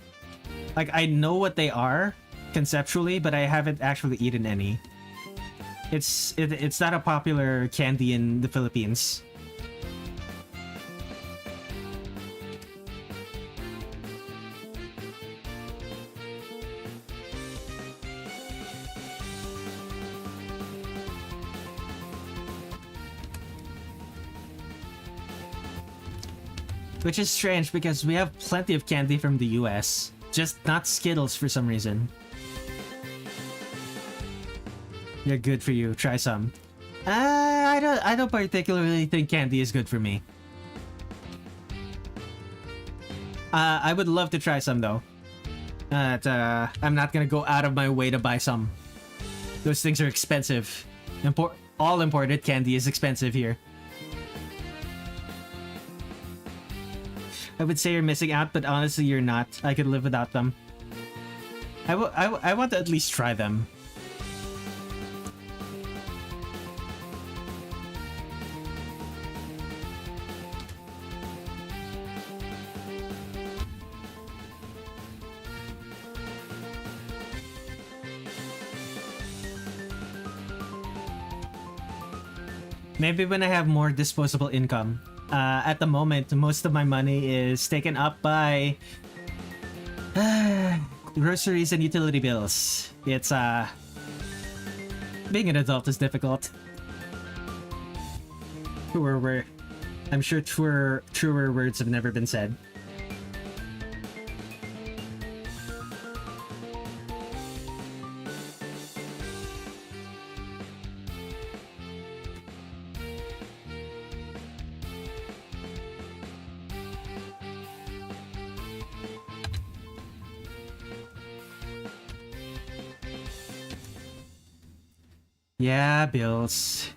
Like, I know what they are conceptually, but I haven't actually eaten any. It's not a popular candy in the Philippines. Which is strange because we have plenty of candy from the US, just not Skittles for some reason. They're good for you. Try some. I don't particularly think candy is good for me. I would love to try some though. I'm not gonna go out of my way to buy some. Those things are expensive. All imported candy is expensive here. I would say you're missing out, but honestly you're not. I could live without them. I want to at least try them. Maybe when I have more disposable income. At the moment, most of my money is taken up by groceries and utility bills. It's being an adult is difficult. I'm sure truer words have never been said. Yeah, bills.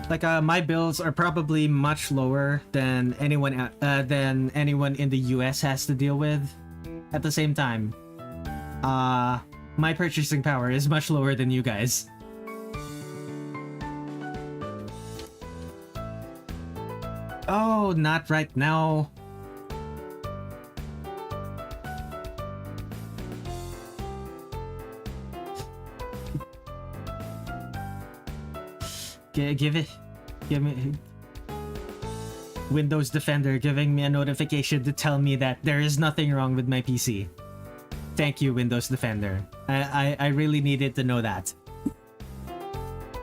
Like, my bills are probably much lower than anyone in the US has to deal with. At the same time, my purchasing power is much lower than you guys. Oh, not right now. Give me Windows Defender giving me a notification to tell me that there is nothing wrong with my PC. Thank you, Windows Defender. I really needed to know that.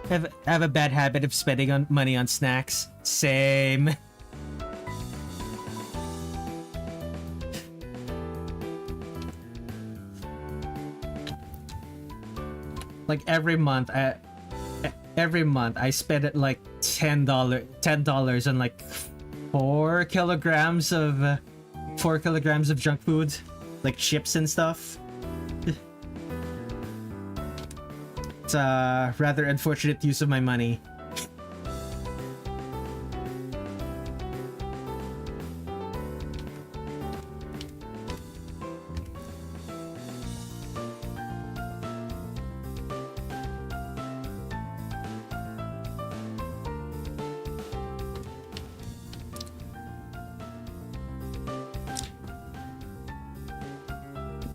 Have a bad habit of spending money on snacks. Same. Like every month I spend it like $10 on like 4 kilograms of junk food, like chips and stuff. It's a rather unfortunate use of my money.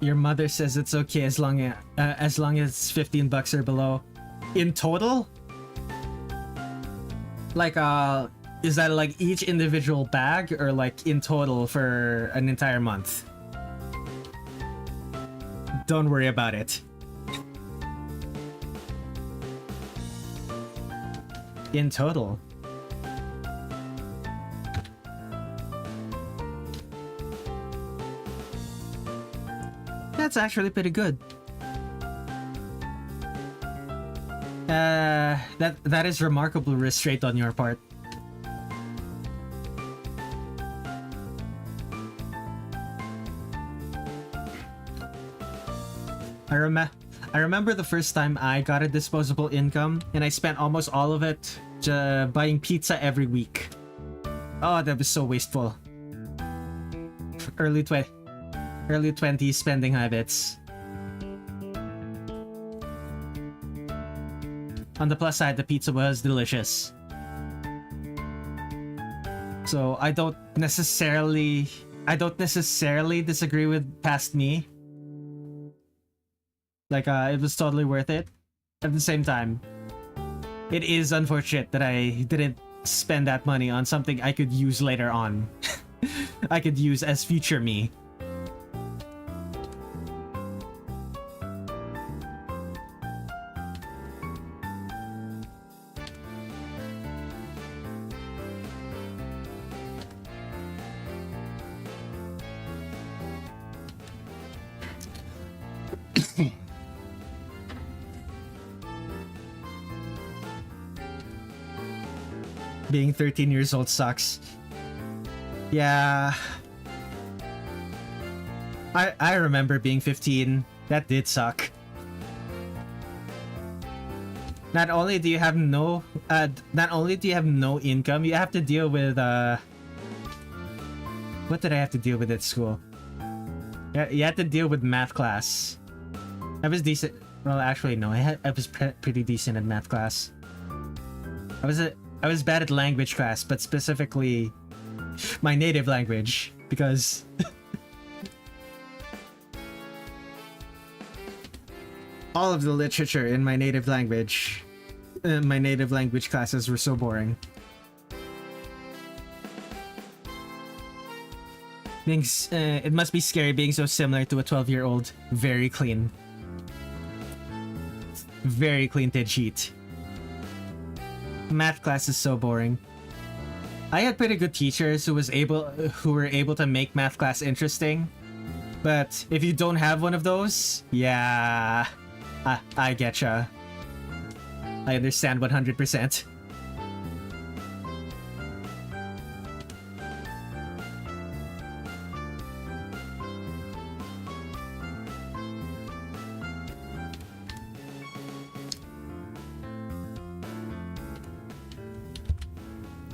Your mother says it's okay as long as 15 bucks or below. In total? Like, is that like each individual bag or like in total for an entire month? Don't worry about it. In total. That's actually pretty good. That is remarkable restraint on your part. I remember the first time I got a disposable income and I spent almost all of it buying pizza every week. Oh, that was so wasteful. Early 20s spending habits. On the plus side, the pizza was delicious. So I don't necessarily disagree with past me. Like, it was totally worth it. At the same time, it is unfortunate that I didn't spend that money on something I could use later on. I could use as future me. Being 13 years old sucks. Yeah. I remember being 15. That did suck. Not only do you have no income, you have to deal with what did I have to deal with at school? Yeah, you had to deal with math class. I was decent. Well, actually no, I was pretty decent at math class. I was bad at language class, but specifically my native language, because All of the literature in my native language classes were so boring. It must be scary being so similar to a 12-year-old. Very clean. Very clean sheet. Math class is so boring. I had pretty good teachers who were able to make math class interesting. But if you don't have one of those, yeah, I getcha. I understand 100%.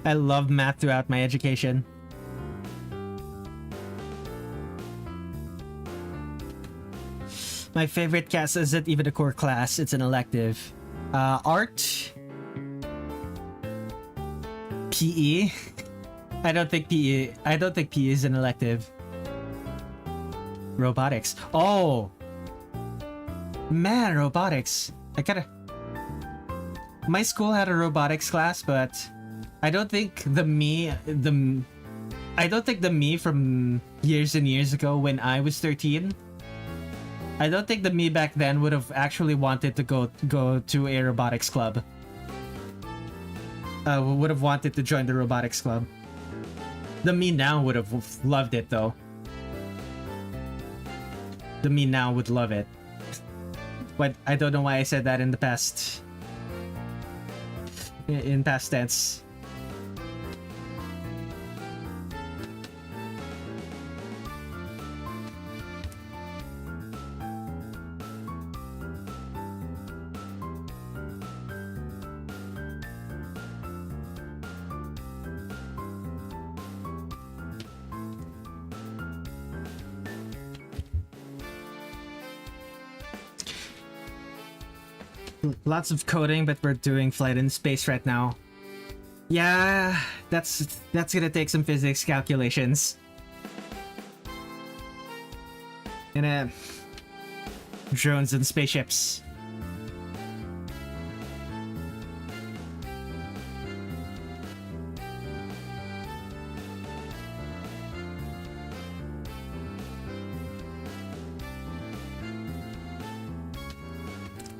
I love math throughout my education. My favorite class isn't even a core class, it's an elective. Art? PE? I don't think PE is an elective. Robotics. Oh! Man, robotics. My school had a robotics class, but I don't think the me from years and years ago when I was 13, I don't think the me back then would have actually wanted to go to a robotics club. Would have wanted to join the robotics club. The me now would have loved it though. The me now would love it. But I don't know why I said that in the past. In past tense. Lots of coding, but we're doing flight in space right now. Yeah, that's gonna take some physics calculations. And drones and spaceships.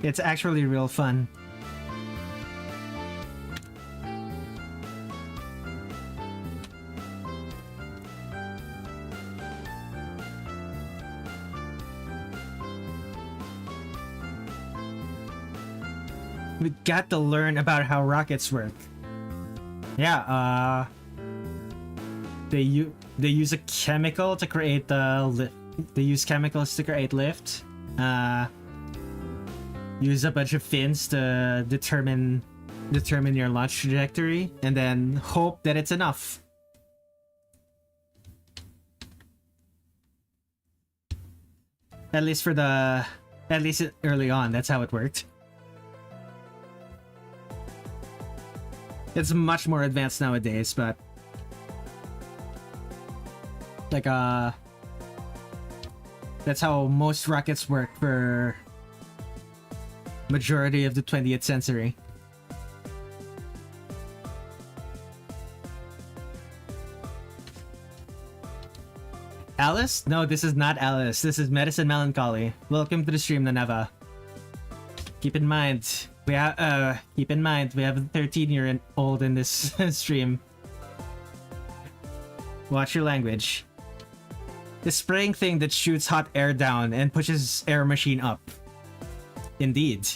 It's actually real fun. We got to learn about how rockets work. Yeah, they use a chemical to create they use chemicals to create lift. Use a bunch of fins to determine your launch trajectory, and then hope that it's enough. At least early on, that's how it worked. It's much more advanced nowadays, but like that's how most rockets work for majority of the 20th century. Alice? No, this is not Alice. This is Medicine Melancholy. Welcome to the stream, Naneva. Keep in mind, we have a 13-year-old in this stream. Watch your language. The spraying thing that shoots hot air down and pushes air machine up. Indeed.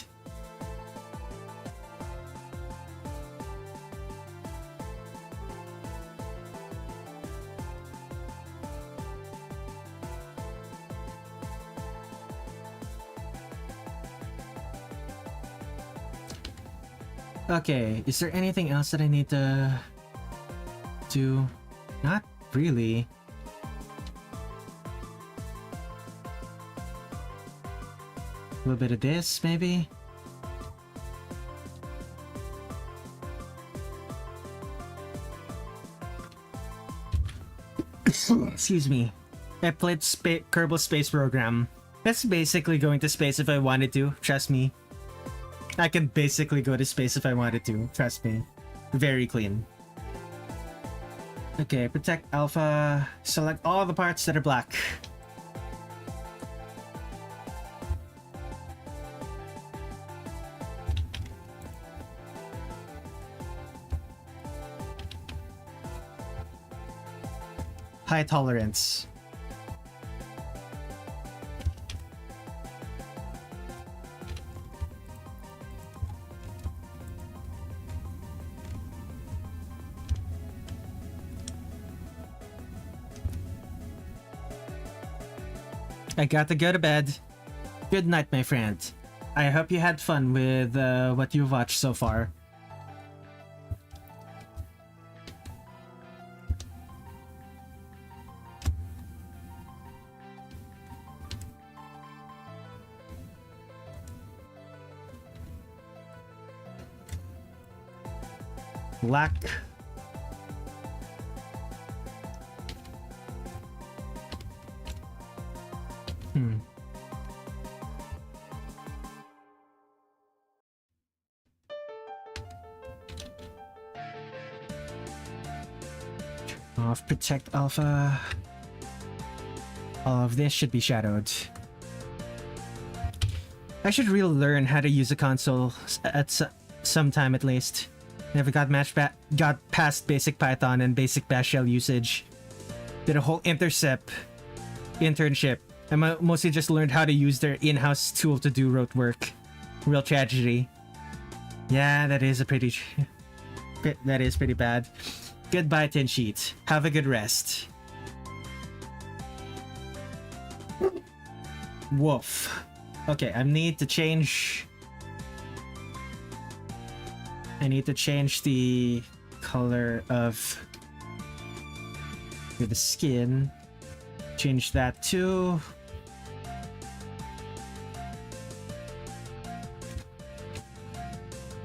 Okay, is there anything else that I need to do? Not really. A little bit of this, maybe? Excuse me. I played Kerbal Space Program. That's basically going to space if I wanted to, trust me. I can basically go to space if I wanted to, trust me. Very clean. Okay, protect alpha. Select all the parts that are black. High tolerance. I gotta go to bed. Good night, my friend. I hope you had fun with what you've watched so far. Black. Off protect alpha. All of this should be shadowed. I should really learn how to use a console at some time at least. Never got got past basic Python and basic bash shell usage. Did a whole internship. I mostly just learned how to use their in-house tool to do rote work. Real tragedy. Yeah, that is pretty bad. Goodbye, Tin Sheet. Have a good rest. Woof. Okay, I need to change the color of the skin. Change that to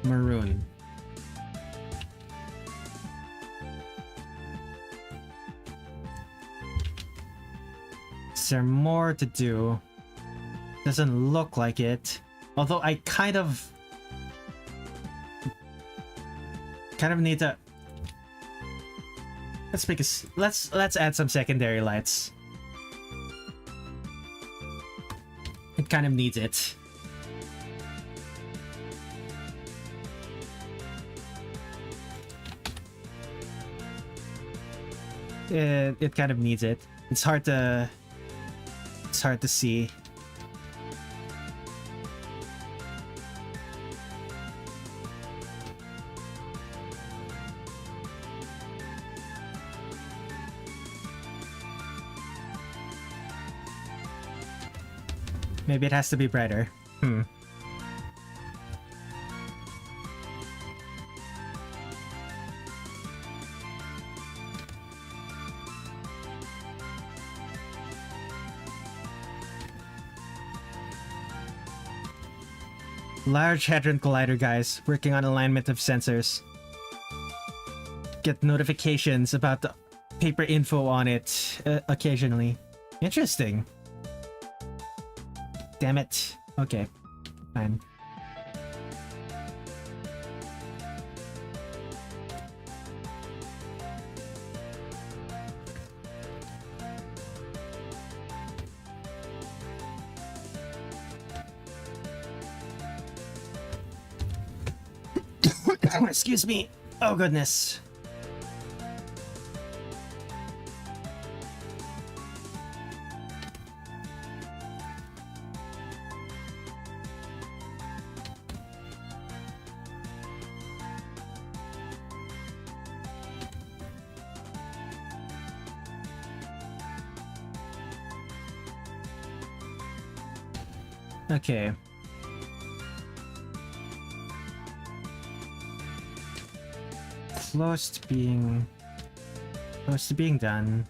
maroon. Is there more to do? Doesn't look like it. Although I kind of need to. Let's add some secondary lights. It kind of needs it. It kind of needs it. It's hard to see. Maybe it has to be brighter. Large Hadron Collider, guys. Working on alignment of sensors. Get notifications about the paper info on it occasionally. Interesting. Damn it. Okay. Fine. Excuse me. Oh, goodness. Okay. Close to being done.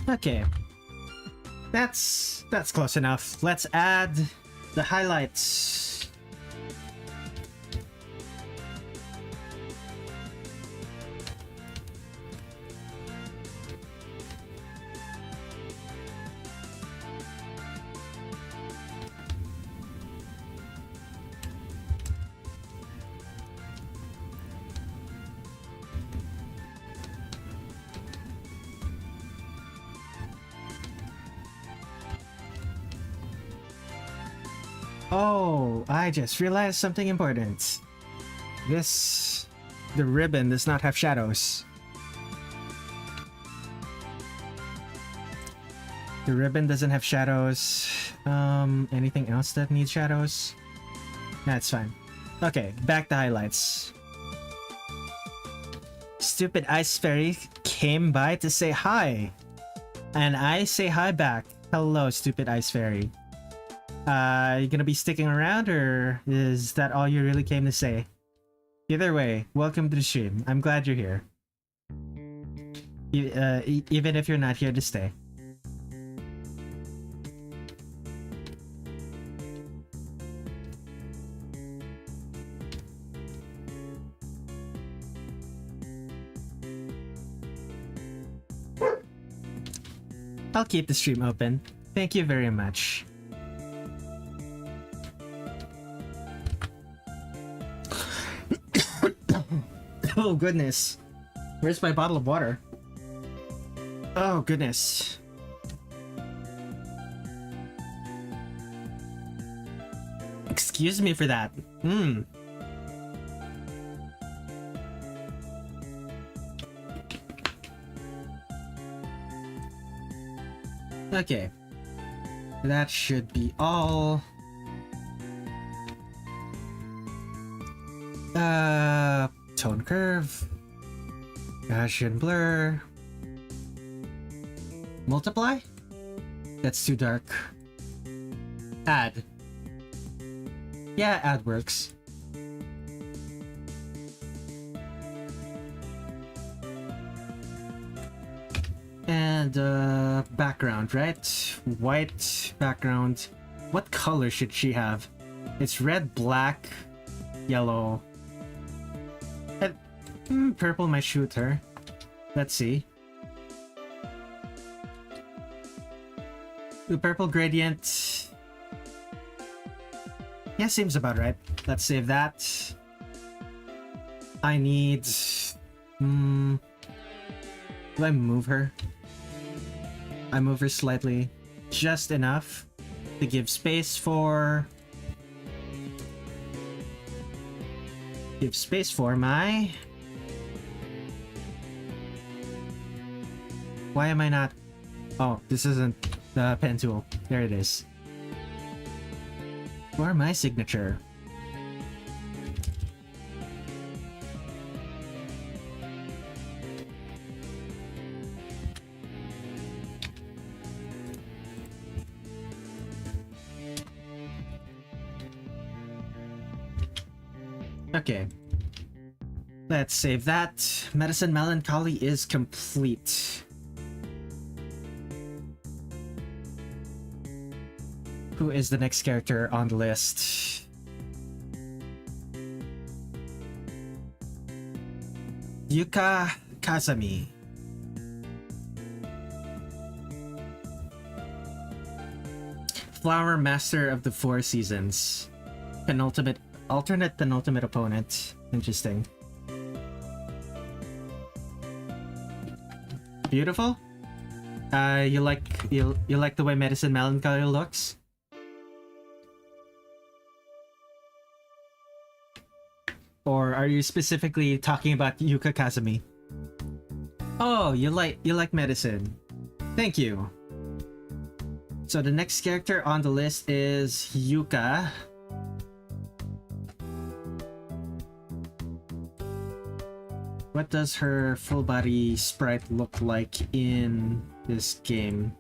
Okay. That's close enough. Let's add the highlights. Oh, I just realized something important. The ribbon does not have shadows. The ribbon doesn't have shadows. Anything else that needs shadows? That's fine. Okay, back to highlights. Stupid Ice Fairy came by to say hi. And I say hi back. Hello, Stupid Ice Fairy. You gonna be sticking around, or is that all you really came to say? Either way, welcome to the stream. I'm glad you're here. Even if you're not here to stay. I'll keep the stream open. Thank you very much. Oh goodness. Where's my bottle of water? Oh goodness. Excuse me for that. Okay. That should be all. Tone curve. Gaussian blur. Multiply? That's too dark. Add. Yeah, add works. And background, right? White background. What color should she have? It's red, black, yellow. And purple might shoot her. Let's see. The purple gradient. Yeah, seems about right. Let's save that. I need... Do I move her? I move her slightly. Just enough to give space for... Give space for my... Why am I not... Oh, this isn't the pen tool. There it is. For my signature. Okay. Let's save that. Medicine Melancholy is complete. Who is the next character on the list? Yuuka Kazami. Flower Master of the Four Seasons. Alternate penultimate opponent. Interesting. Beautiful. You like the way Medicine Melancholy looks? Or are you specifically talking about Yuuka Kazami? Oh, you like Medicine. Thank you. So the next character on the list is Yuuka. What does her full body sprite look like in this game?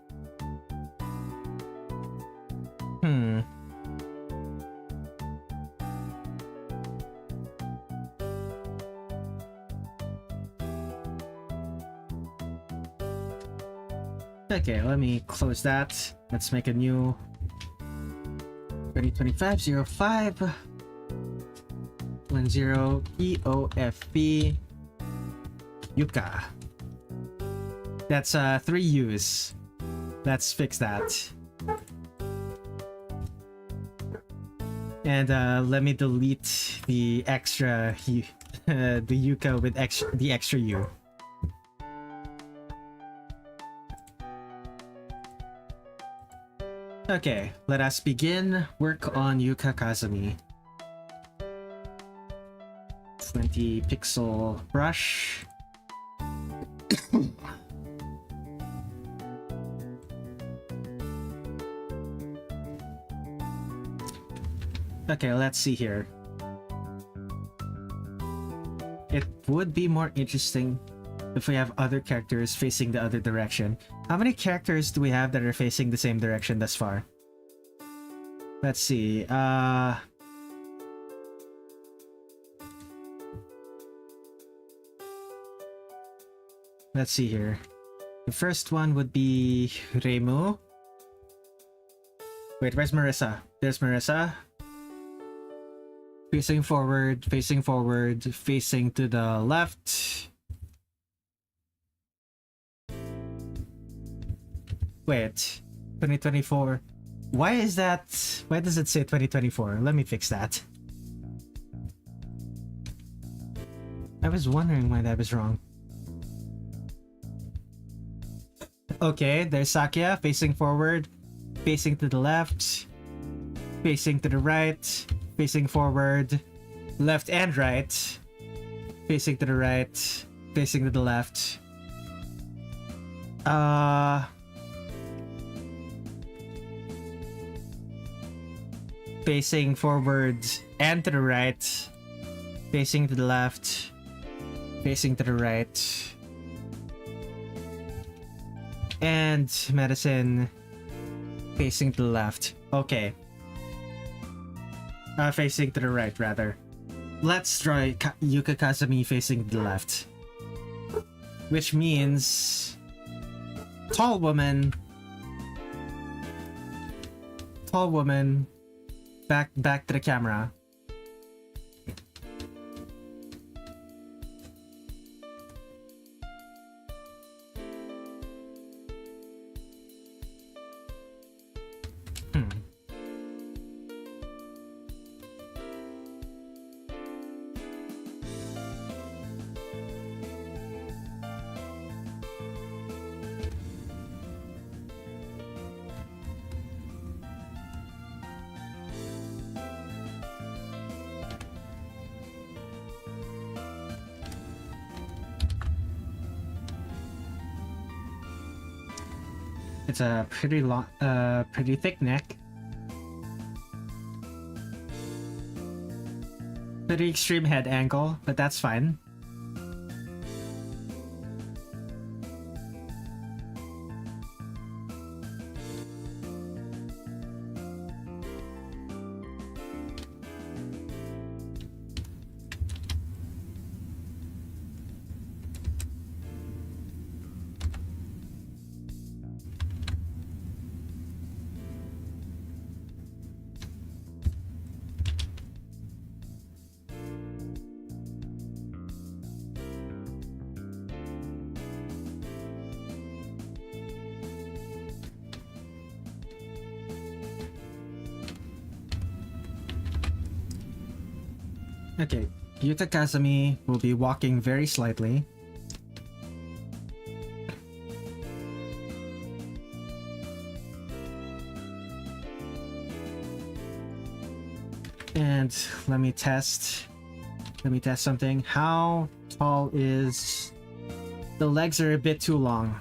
Okay, let me close that. Let's make a new 2025-05 10 EOFB Yuuka. That's 3 U's. Let's fix that. And let me delete the extra the Yuuka with the extra U. Okay, let us begin work on Yuuka Kazami. 20 pixel brush. Okay, let's see here. It would be more interesting if we have other characters facing the other direction. How many characters do we have that are facing the same direction thus far? Let's see. Let's see here. The first one would be Reimu. Wait, where's Marisa? There's Marisa. Facing forward, facing to the left. Wait, 2024. Why is that? Why does it say 2024? Let me fix that. I was wondering why that was wrong. Okay, there's Sakuya facing forward, facing to the left, facing to the right, facing forward, left and right, facing to the right, facing to the left. Facing forward and to the right, facing to the left, facing to the right. And Medicine facing to the left. Okay. Facing to the right, rather. Let's try Yuuka Kazami facing to the left. Which means... Tall woman. Back to the camera. It's a pretty long, pretty thick neck. Pretty extreme head angle, but that's fine. Okay, Yuuka Kazami will be walking very slightly. And let me test something. How tall is... The legs are a bit too long.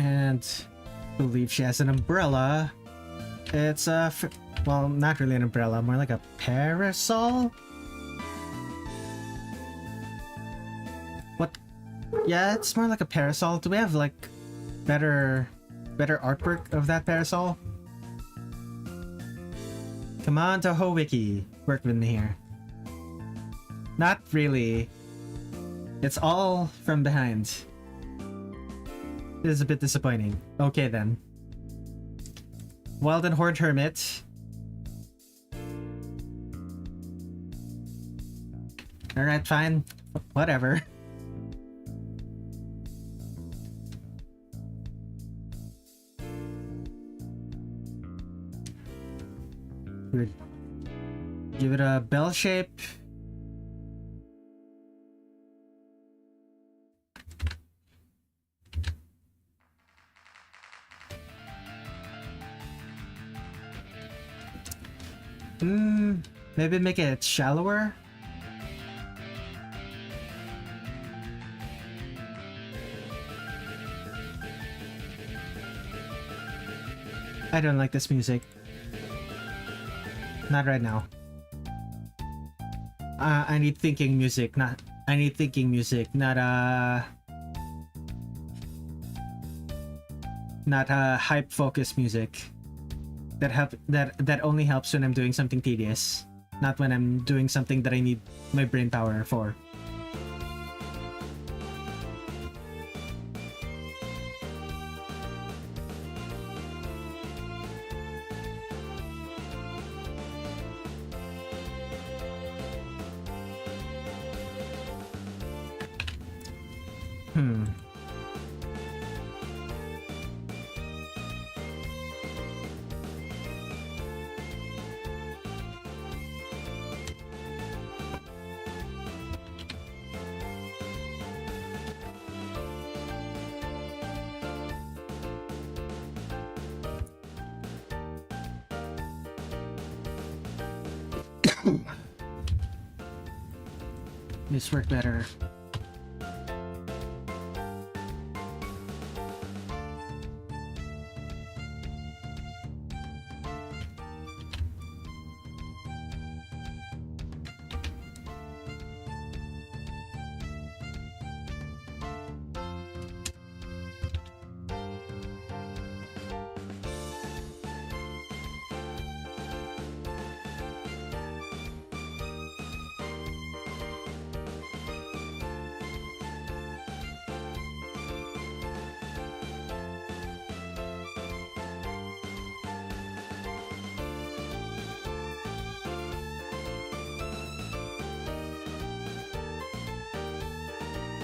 And believe she has an umbrella. It's well, not really an umbrella, more like a parasol. What? Yeah, it's more like a parasol. Do we have like better artwork of that parasol? Come on, Touhou Wiki, work with me here. Not really. It's all from behind. This is a bit disappointing. Okay then. Wild and Horde Hermit. Alright, fine. Whatever. Good. Give it a bell shape. Maybe make it shallower? I don't like this music. Not right now. I need thinking music, not hype focused music. That only helps when I'm doing something tedious, not when I'm doing something that I need my brain power for. This worked better.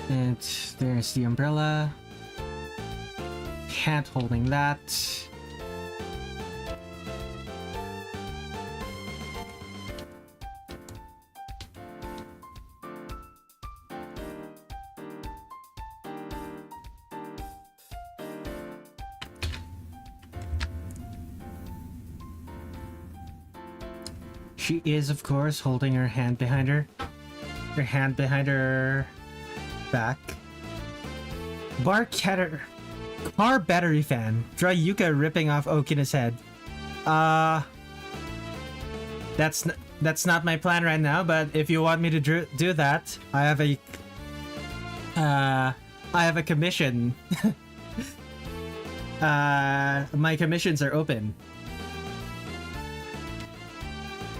And there's the umbrella. Hand holding that. She is, of course, holding her hand behind her. Her hand behind her back. Car battery fan. Draw Yuuka ripping off Okina's head. That's not my plan right now, but if you want me to do that, I have a commission. My commissions are open.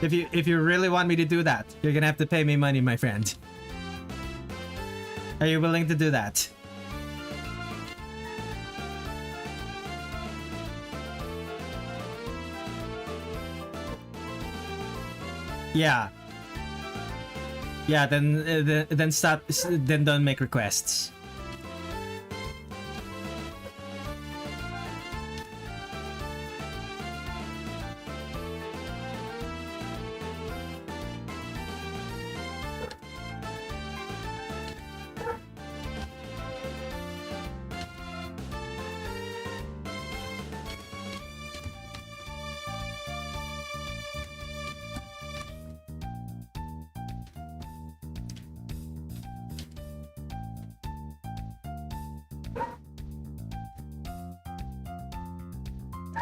If you really want me to do that, you're gonna have to pay me money, my friend. Are you willing to do that? Yeah. Yeah, then stop. Then don't make requests.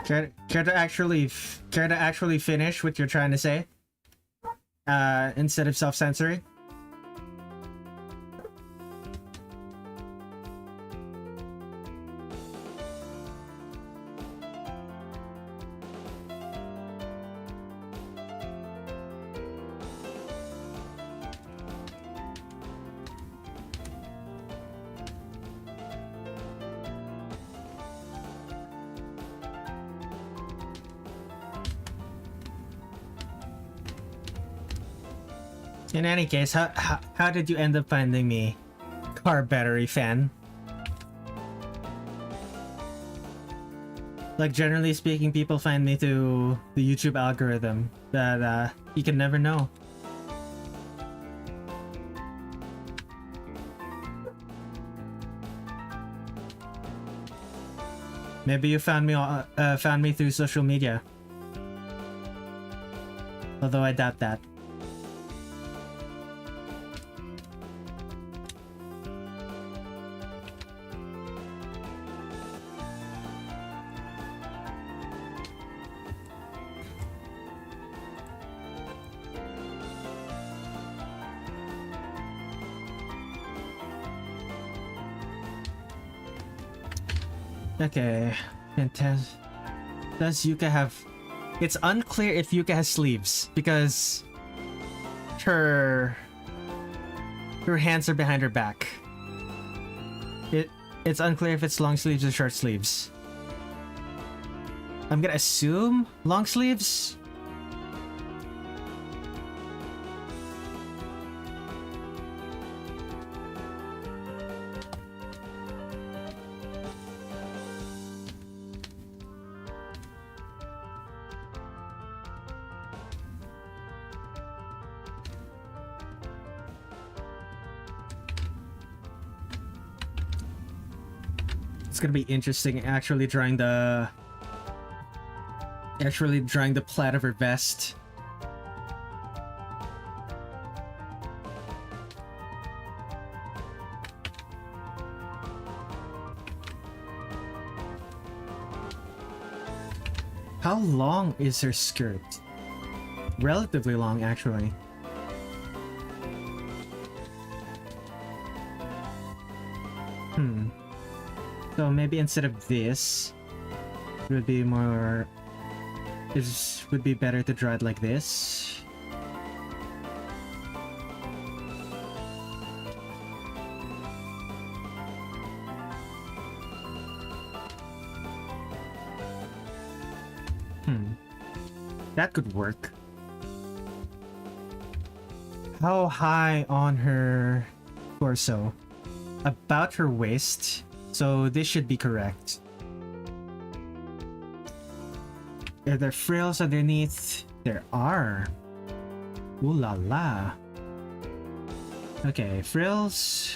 Care to actually finish what you're trying to say? Instead of self-censoring? In any case, how did you end up finding me? Car battery fan. Like, generally speaking, people find me through the YouTube algorithm that you can never know. Maybe you found me through social media. Although I doubt that. Okay, fantastic. Does Yuuka have... It's unclear if Yuuka has sleeves, because her hands are behind her back. It's unclear if it's long sleeves or short sleeves. I'm gonna assume long sleeves? It's gonna be interesting actually drawing the plaid of her vest. How long is her skirt? Relatively long, actually. So maybe instead of this, it would be more... It would be better to draw it like this. That could work. How high on her torso? About her waist. So this should be correct. Are there frills underneath? There are. Ooh la la. Okay, frills.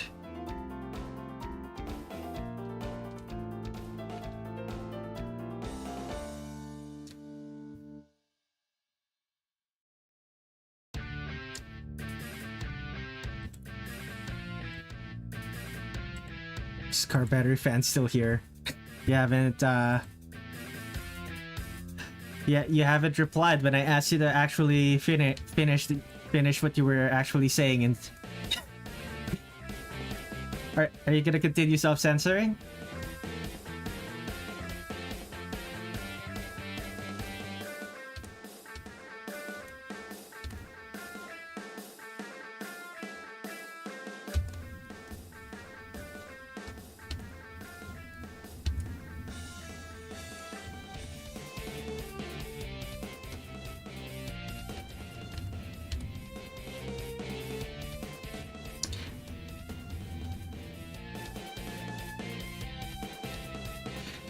Car battery fan still here. You haven't you haven't replied when I asked you to actually finish what you were actually saying. And are you gonna continue self-censoring?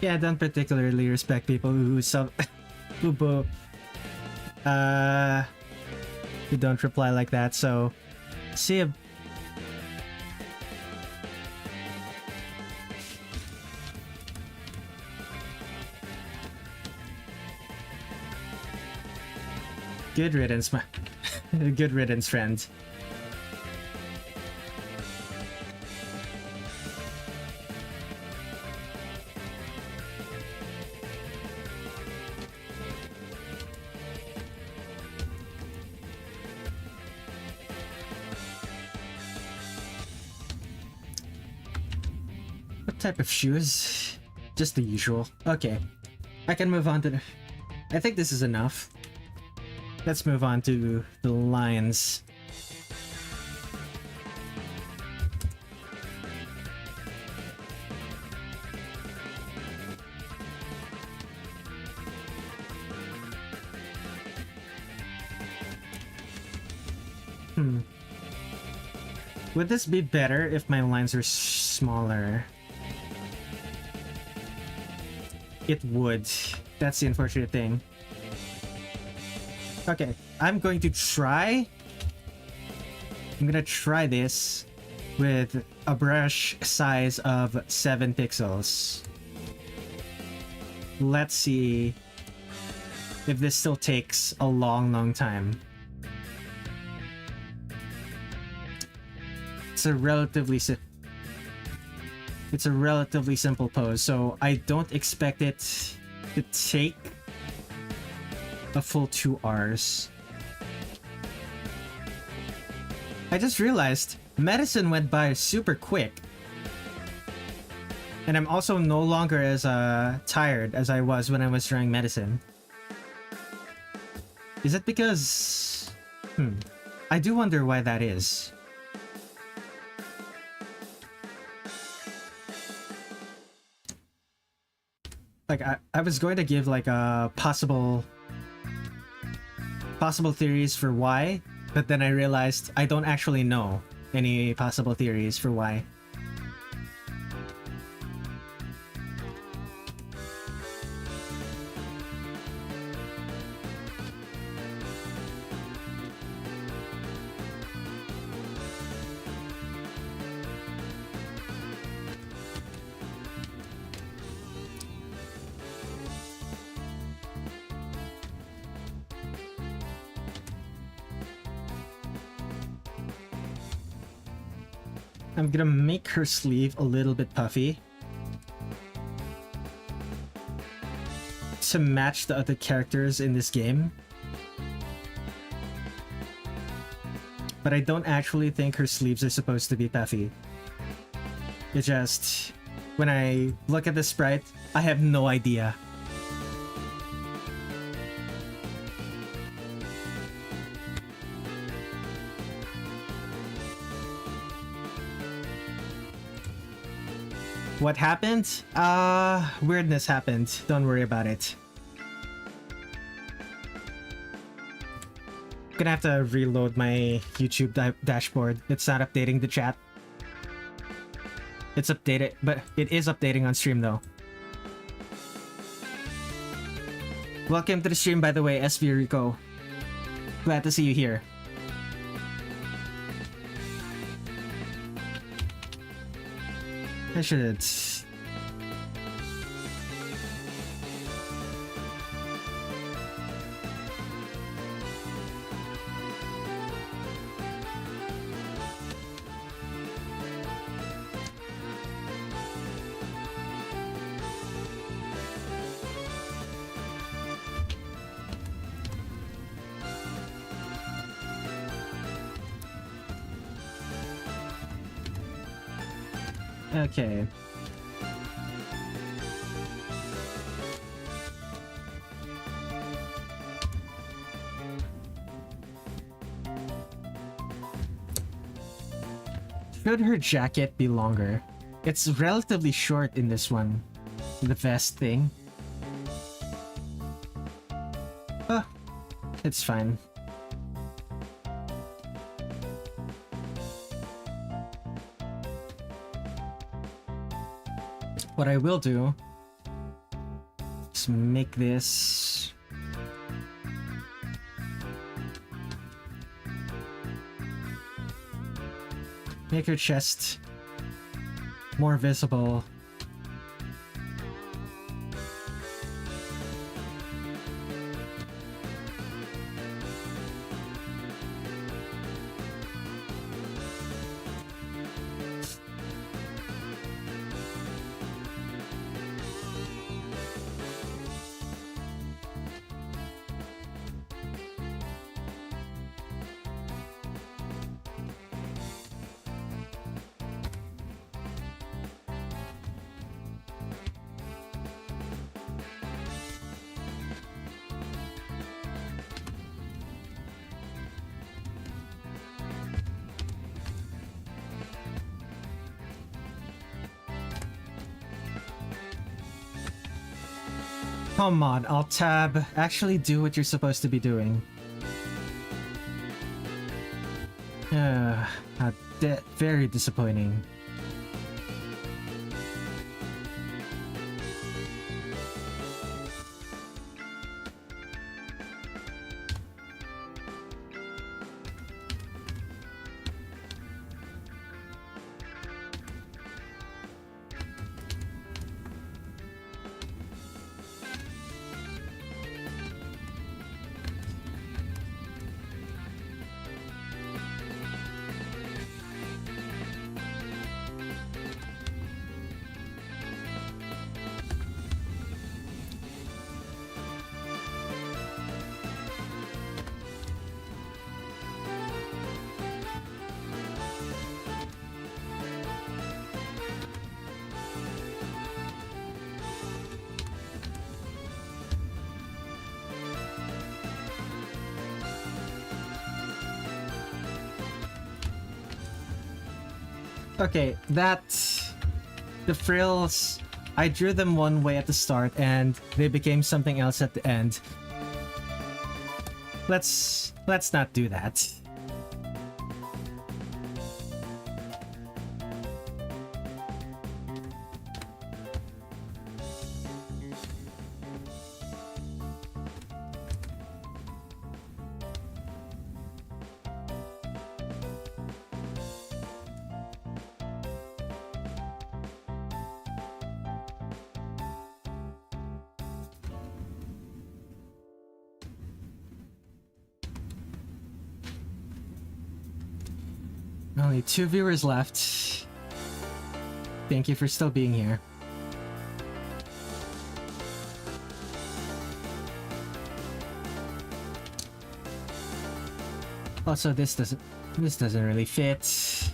Yeah, I don't particularly respect people who don't reply like that. So, see ya. Good riddance, good riddance, friend. What type of shoes? Just the usual. Okay. I can move on to the... I think this is enough. Let's move on to the lines. Would this be better if my lines were smaller? It would. That's the unfortunate thing. Okay, I'm going to try. I'm gonna try this with a brush size of 7 pixels. Let's see if this still takes a long time. It's a relatively simple pose, so I don't expect it to take a full 2 hours. I just realized medicine went by super quick. And I'm also no longer as tired as I was when I was trying medicine. Is it because... I do wonder why that is. Like, I was going to give like a possible theories for why, but then I realized I don't actually know any possible theories for why. I'm gonna make her sleeve a little bit puffy to match the other characters in this game. But I don't actually think her sleeves are supposed to be puffy. It just... when I look at the sprite, I have no idea. What happened? Weirdness happened. Don't worry about it. Gonna have to reload my YouTube dashboard. It's not updating the chat. It's updated, but it is updating on stream though. Welcome to the stream, by the way, SB Rico. Glad to see you here. I should... Okay. Should her jacket be longer? It's relatively short in this one. The vest thing. It's fine. What I will do is make this make your chest more visible. Come on, Alt-Tab. Actually do what you're supposed to be doing. Very disappointing. Okay, the frills, I drew them one way at the start and they became something else at the end. Let's not do that. Only 2 viewers left. Thank you for still being here. Also, this doesn't really fit.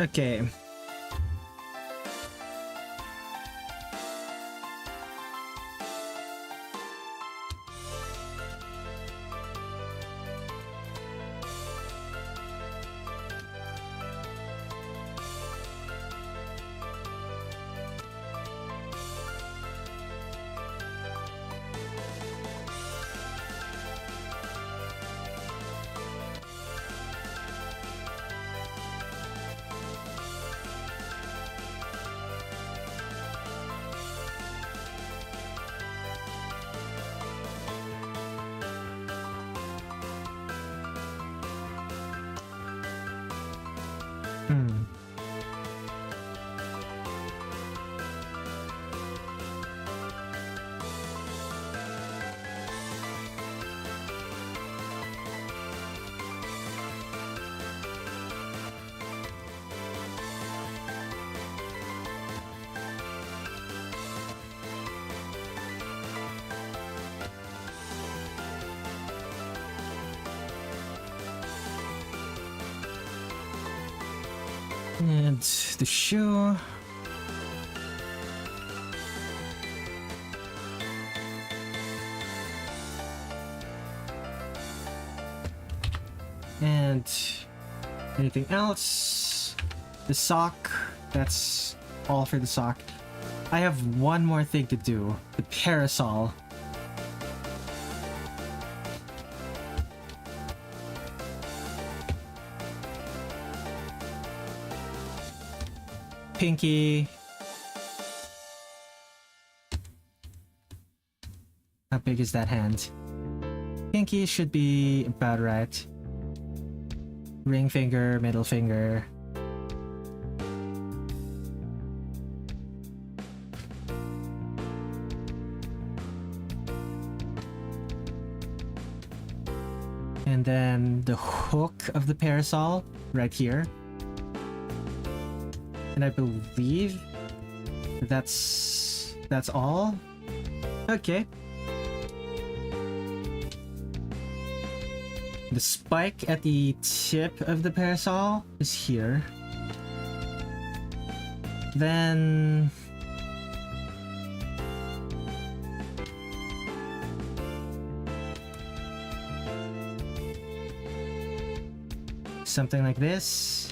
Okay. And the shoe. And anything else? The sock. That's all for the sock. I have one more thing to do. The parasol. Pinky. How big is that hand? Pinky should be about right. Ring finger, middle finger. And then the hook of the parasol right here. And I believe that's all. Okay. The spike at the tip of the parasol is here. Then something like this.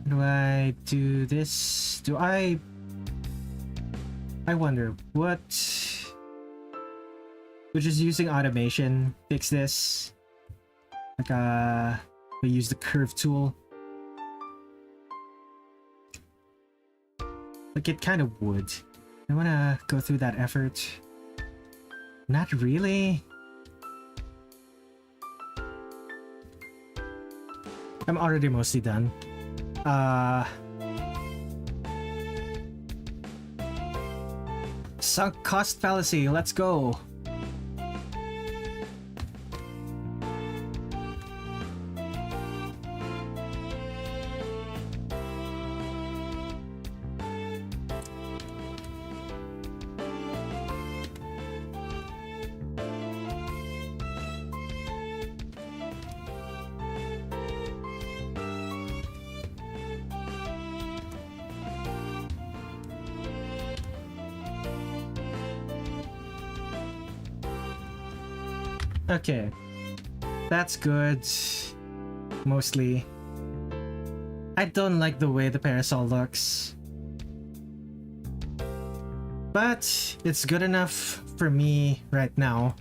Do I do this? Do I wonder what would just using automation fix this? Like we use the curve tool. Like it kind of would. I wanna go through that effort. Not really. I'm already mostly done. Sunk cost fallacy, let's go. Okay, that's good, mostly. I don't like the way the parasol looks, but it's good enough for me right now.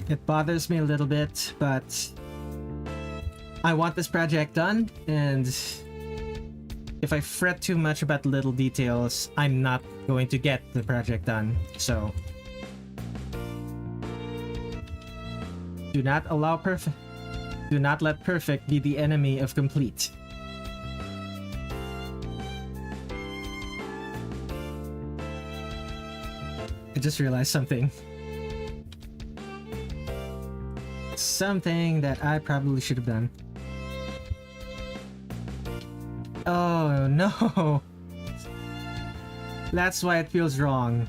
It bothers me a little bit, but I want this project done, and if I fret too much about little details, I'm not going to get the project done, so do not let perfect be the enemy of complete. I just realized something. Something that I probably should have done. Oh no! That's why it feels wrong.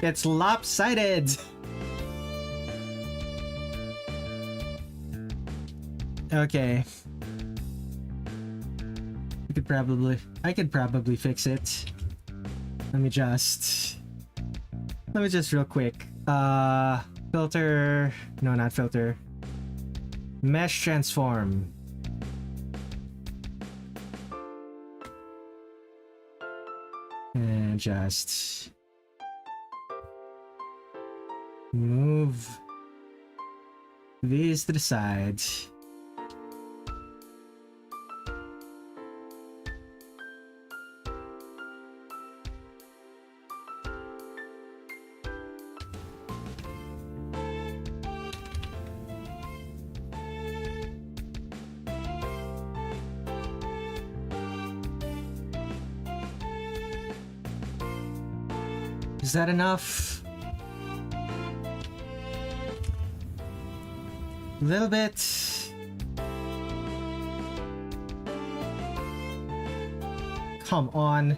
It's lopsided! Okay. I could probably fix it. Let me just real quick. Filter, no, not filter. Mesh transform. And just move these to the side. Is that enough? A little bit. Come on.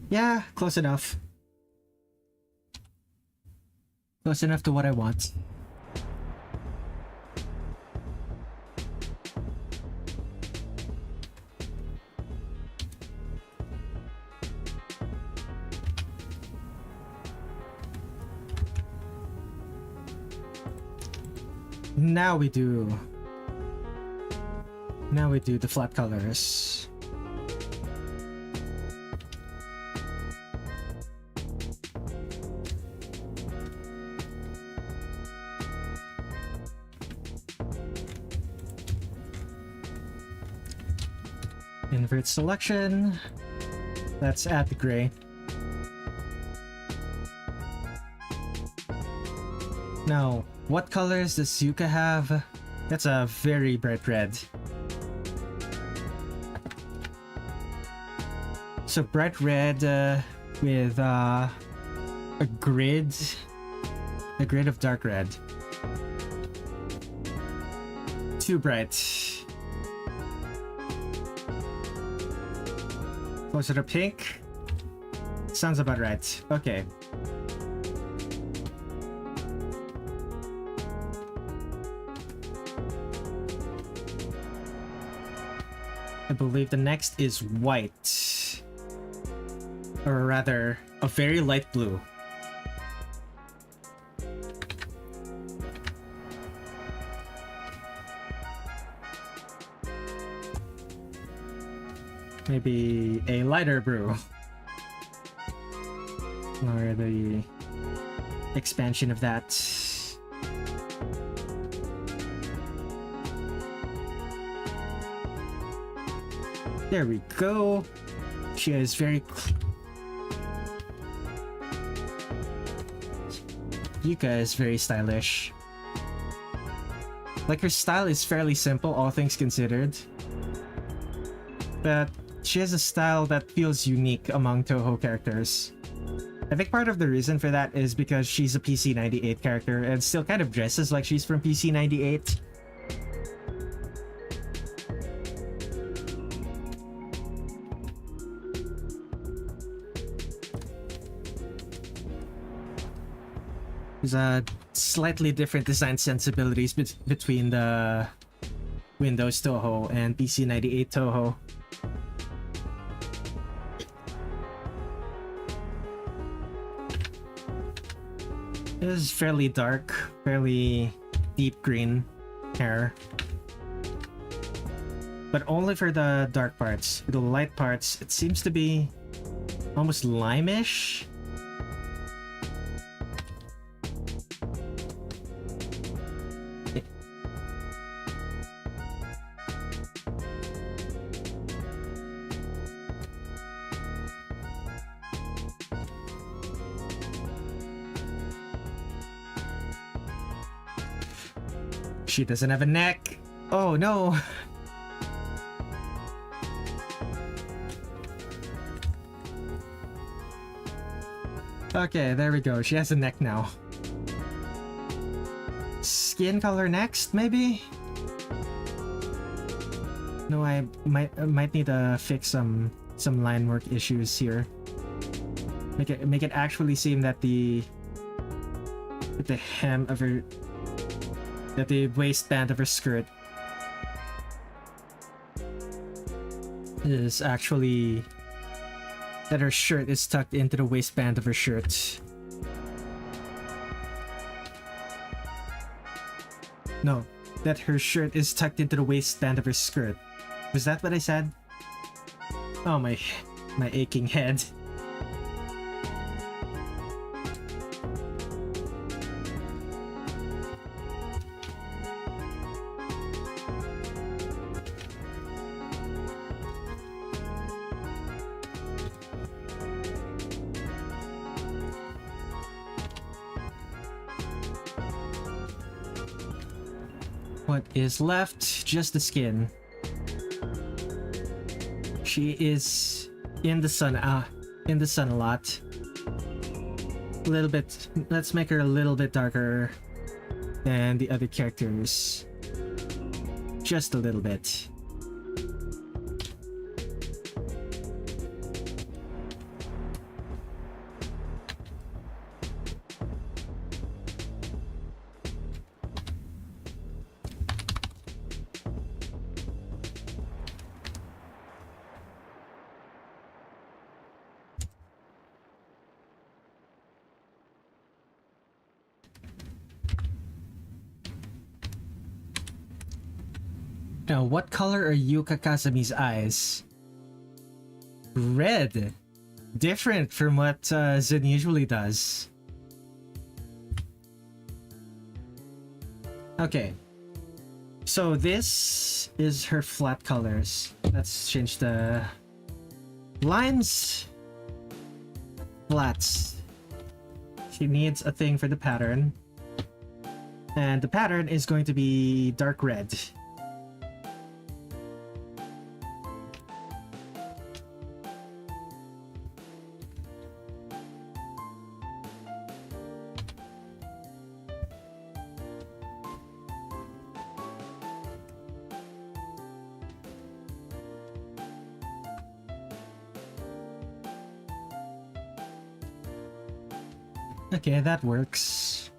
Yeah, close enough. Close enough to what I want. Now we do the flat colors. Invert selection. Let's add the gray. Now, what colors does Yuuka have? That's a very bright red. So bright red with a grid of dark red. Too bright. Closer to pink. Sounds about right. Okay. I believe the next is white. Or rather, a very light blue. Maybe a lighter blue. Or the expansion of that. There we go. She is very Yuuka is very stylish. Like, her style is fairly simple, all things considered. But she has a style that feels unique among Touhou characters. I think part of the reason for that is because she's a PC98 character and still kind of dresses like she's from PC98. There's a slightly different design sensibilities between the Windows Touhou and PC98 Touhou. It is fairly dark, fairly deep green hair. But only for the dark parts. For the light parts, it seems to be almost lime-ish. She doesn't have a neck. Oh no. Okay, there we go. She has a neck now. Skin color next, maybe? No, I might need to fix some line work issues here. Make it actually seem that the hem of her, that the waistband of her skirt is actually, that her shirt is tucked into the waistband of her shirt. No, that her shirt is tucked into the waistband of her skirt. Was that what I said? Oh, my aching head. What is left? Just the skin. She is in the sun a lot. A little bit. Let's make her a little bit darker than the other characters. Just a little bit. Now, what color are Yuuka Kazami's eyes? Red. Different from what Zen usually does. Okay. So this is her flat colors. Let's change the lines. Flats. She needs a thing for the pattern. And the pattern is going to be dark red. Okay, that works.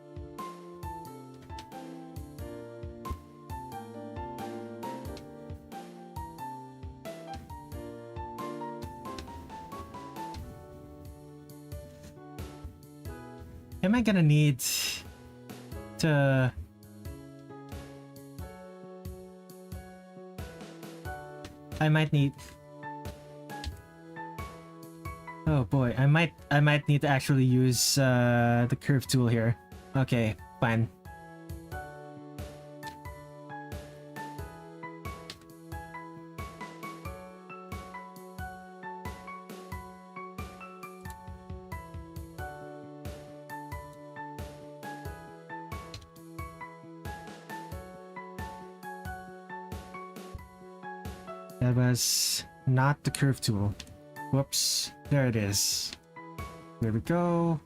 Am I gonna need to... I might need... Oh boy, I might need to actually use the curve tool here. Okay, fine. That was not the curve tool. Whoops. There it is. There we go.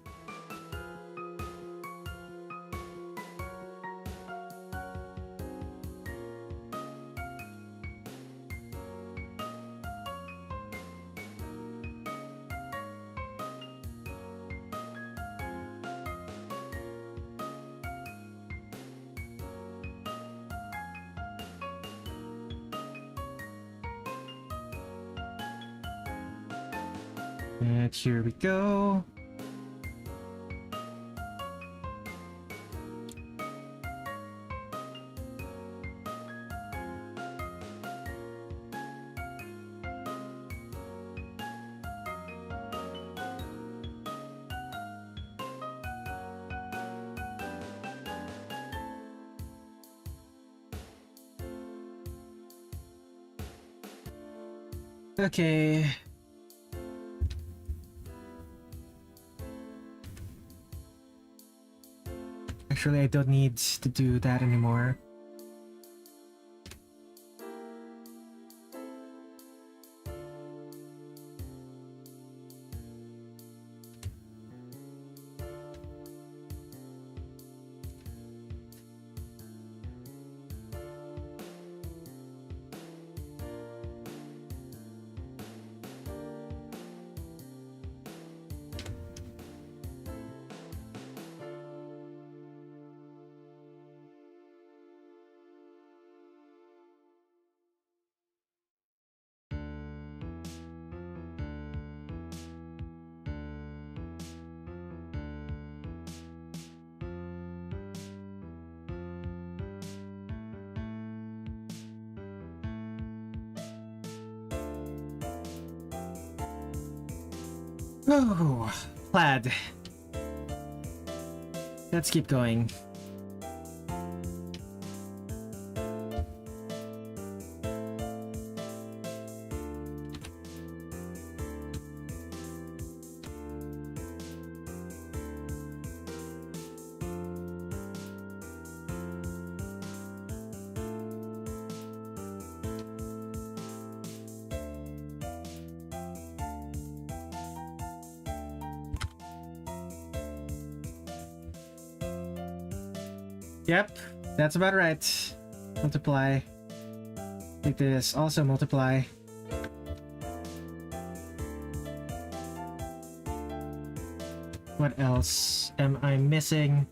And here we go. Okay. Actually, I don't need to do that anymore. Oh, plaid. Let's keep going. Yep, that's about right. Multiply. Take this, also multiply. What else am I missing?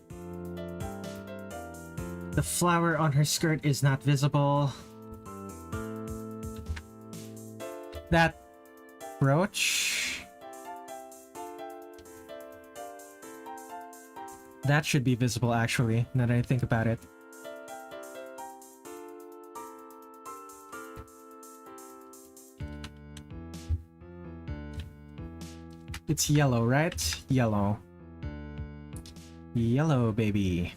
The flower on her skirt is not visible. That brooch? That should be visible actually, now that I think about it. It's yellow, right? Yellow. Yellow, baby.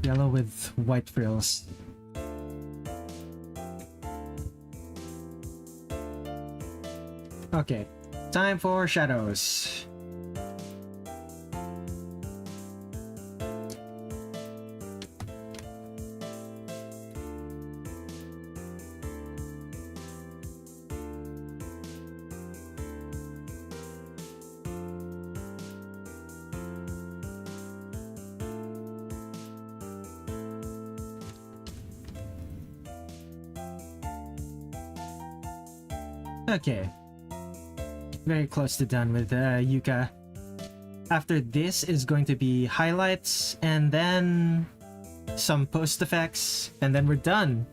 Yellow with white frills. Okay, time for shadows. Okay, very close to done with Yuuka. After this is going to be highlights and then some post effects, and then we're done.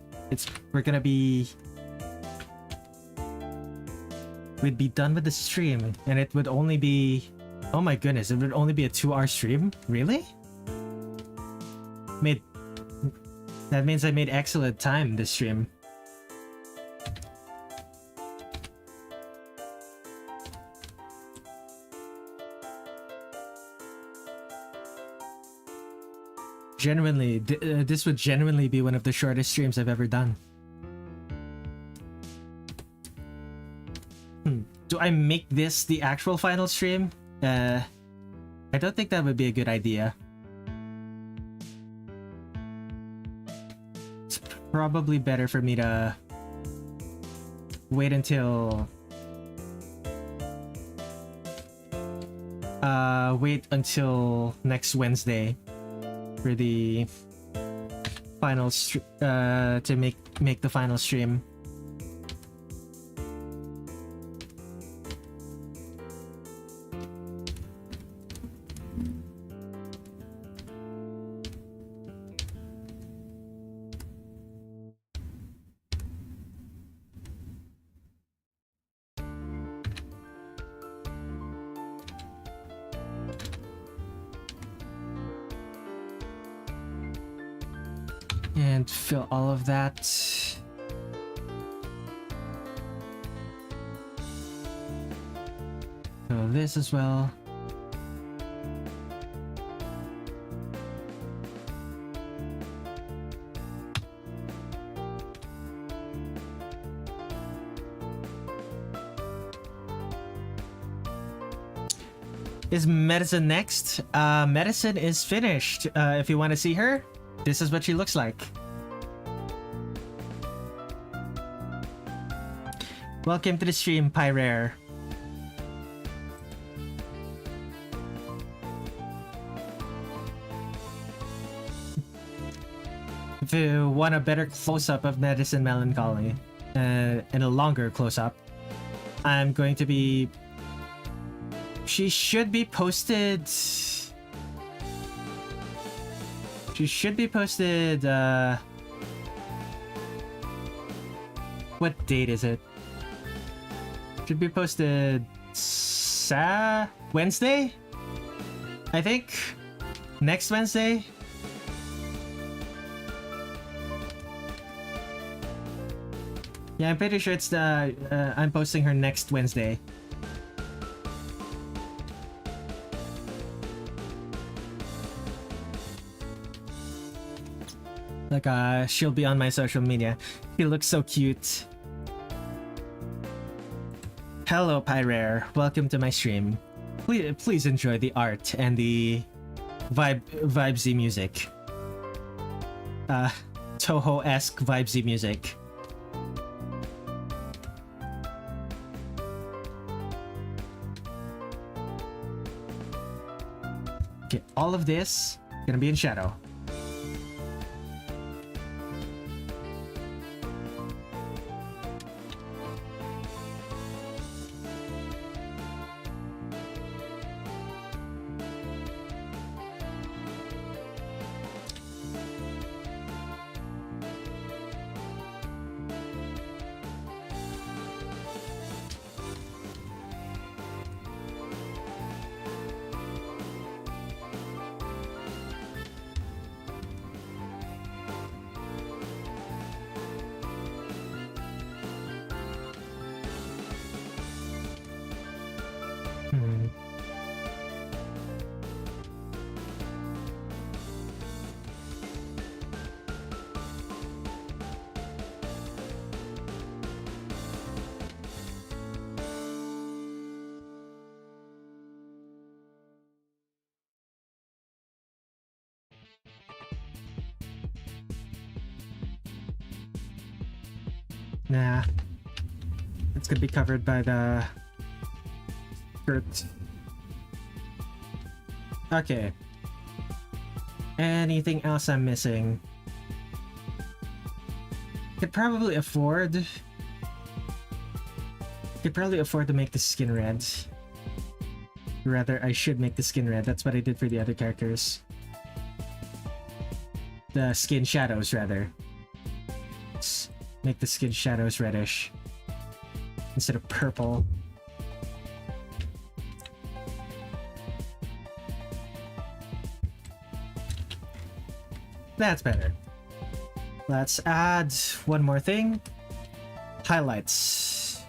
We'd be done with the stream, and it would only be, oh my goodness, it would only be a 2-hour stream? Really? That means I made excellent time this stream. Genuinely, this would genuinely be one of the shortest streams I've ever done. Do I make this the actual final stream? I don't think that would be a good idea. It's probably better for me to wait until next Wednesday for the final to make the final stream. And fill all of that. Fill this as well. Is Medicine next? Medicine is finished. If you want to see her, this is what she looks like. Welcome to the stream, Pyrare. If you want a better close-up of Medicine Melancholy, and a longer close-up, I'm going to be... She should be posted... She should be posted, what date is it? Should be posted... Wednesday? I think? Next Wednesday? Yeah, I'm pretty sure it's the... I'm posting her next Wednesday. Like, she'll be on my social media. She looks so cute. Hello, Pyrare. Welcome to my stream. Please enjoy the art and the vibesy music. Touhou-esque vibesy music. Okay, all of this gonna be in shadow. Nah. It's gonna be covered by the skirt. Okay. Anything else I'm missing? Could probably afford to make the skin red. Rather, I should make the skin red. That's what I did for the other characters. The skin shadows, rather. Let's make the skin shadows reddish instead of purple. That's better. Let's add one more thing. Highlights.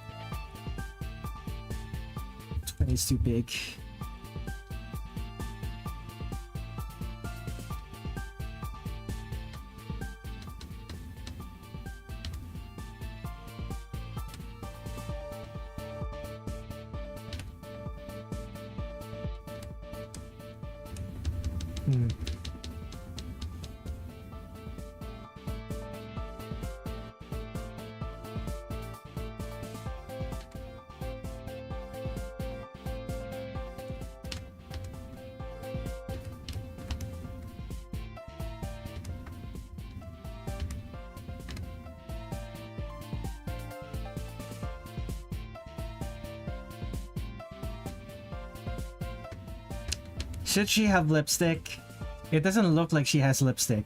20 is too big. Should she have lipstick? It doesn't look like she has lipstick.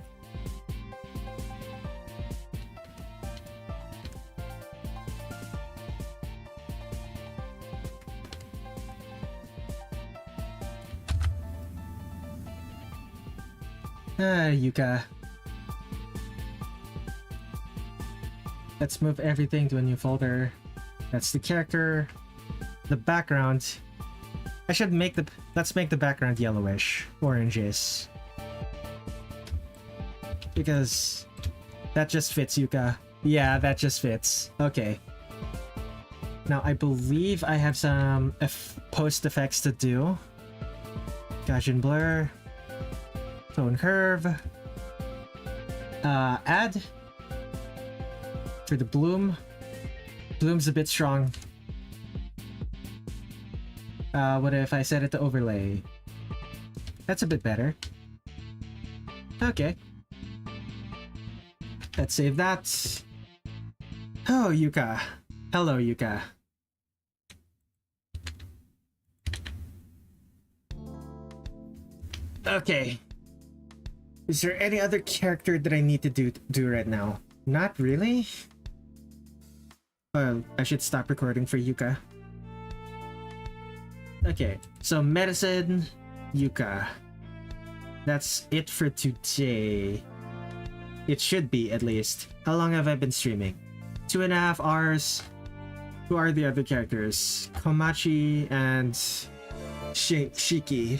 Yuuka. Let's move everything to a new folder. That's the character. The background. I should make the... Let's make the background yellowish. Oranges. Because... that just fits, Yuuka. Yeah, that just fits. Okay. Now, I believe I have some post effects to do. Gaussian blur. Tone curve. Add. For the bloom. Bloom's a bit strong. What if I set it to overlay? That's a bit better. Okay. Let's save that. Oh, Yuuka. Hello, Yuuka. Okay. Is there any other character that I need to do right now? Not really. Well, I should stop recording for Yuuka. Okay, so Medicine, Yuuka. That's it for today. It should be, at least. How long have I been streaming? 2.5 hours. Who are the other characters? Komachi and Shiki.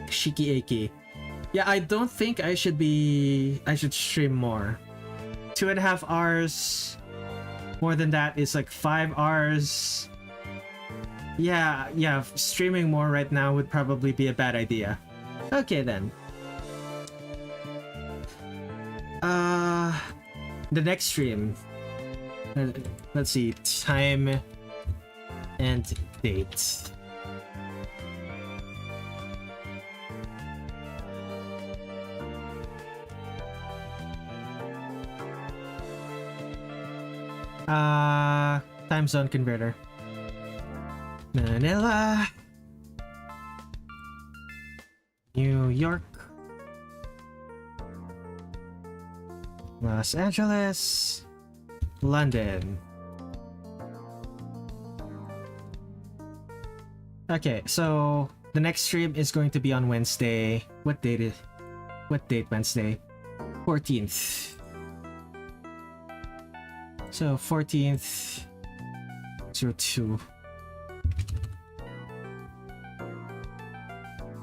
Shiki Eiki. Yeah, I don't think I should stream more. 2.5 hours. More than that is like 5 hours. Yeah, streaming more right now would probably be a bad idea. Okay then. The next stream. Let's see, time and date. Time zone converter. Manila, New York, Los Angeles, London. Okay, so the next stream is going to be on Wednesday. What date Wednesday? 14th. So 14th 02.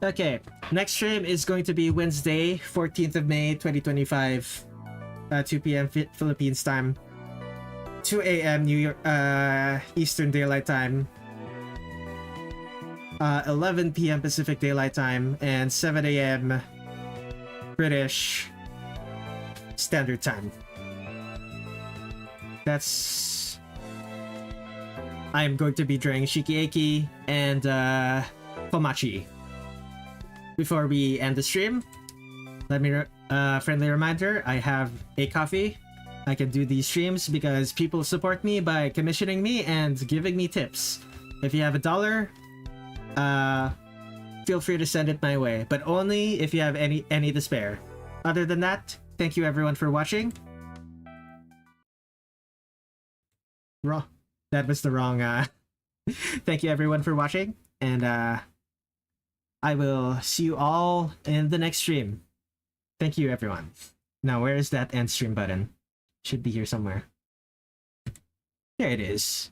Okay, next stream is going to be Wednesday, 14th of May, 2025, 2 p.m. Philippines time, 2 a.m. New York, Eastern Daylight Time, 11 p.m. Pacific Daylight Time, and 7 a.m. British Standard Time. that's... I'm going to be drawing Shiki, Eiki, and Komachi. Before we end the stream, let me friendly reminder, I have a coffee. I can do these streams because people support me by commissioning me and giving me tips. If you have $1, feel free to send it my way, but only if you have any to spare. Other than that, thank you everyone for watching. That was the wrong thank you everyone for watching, and I will see you all in the next stream. Thank you everyone. Now where is that end stream button? Should be here somewhere. There it is.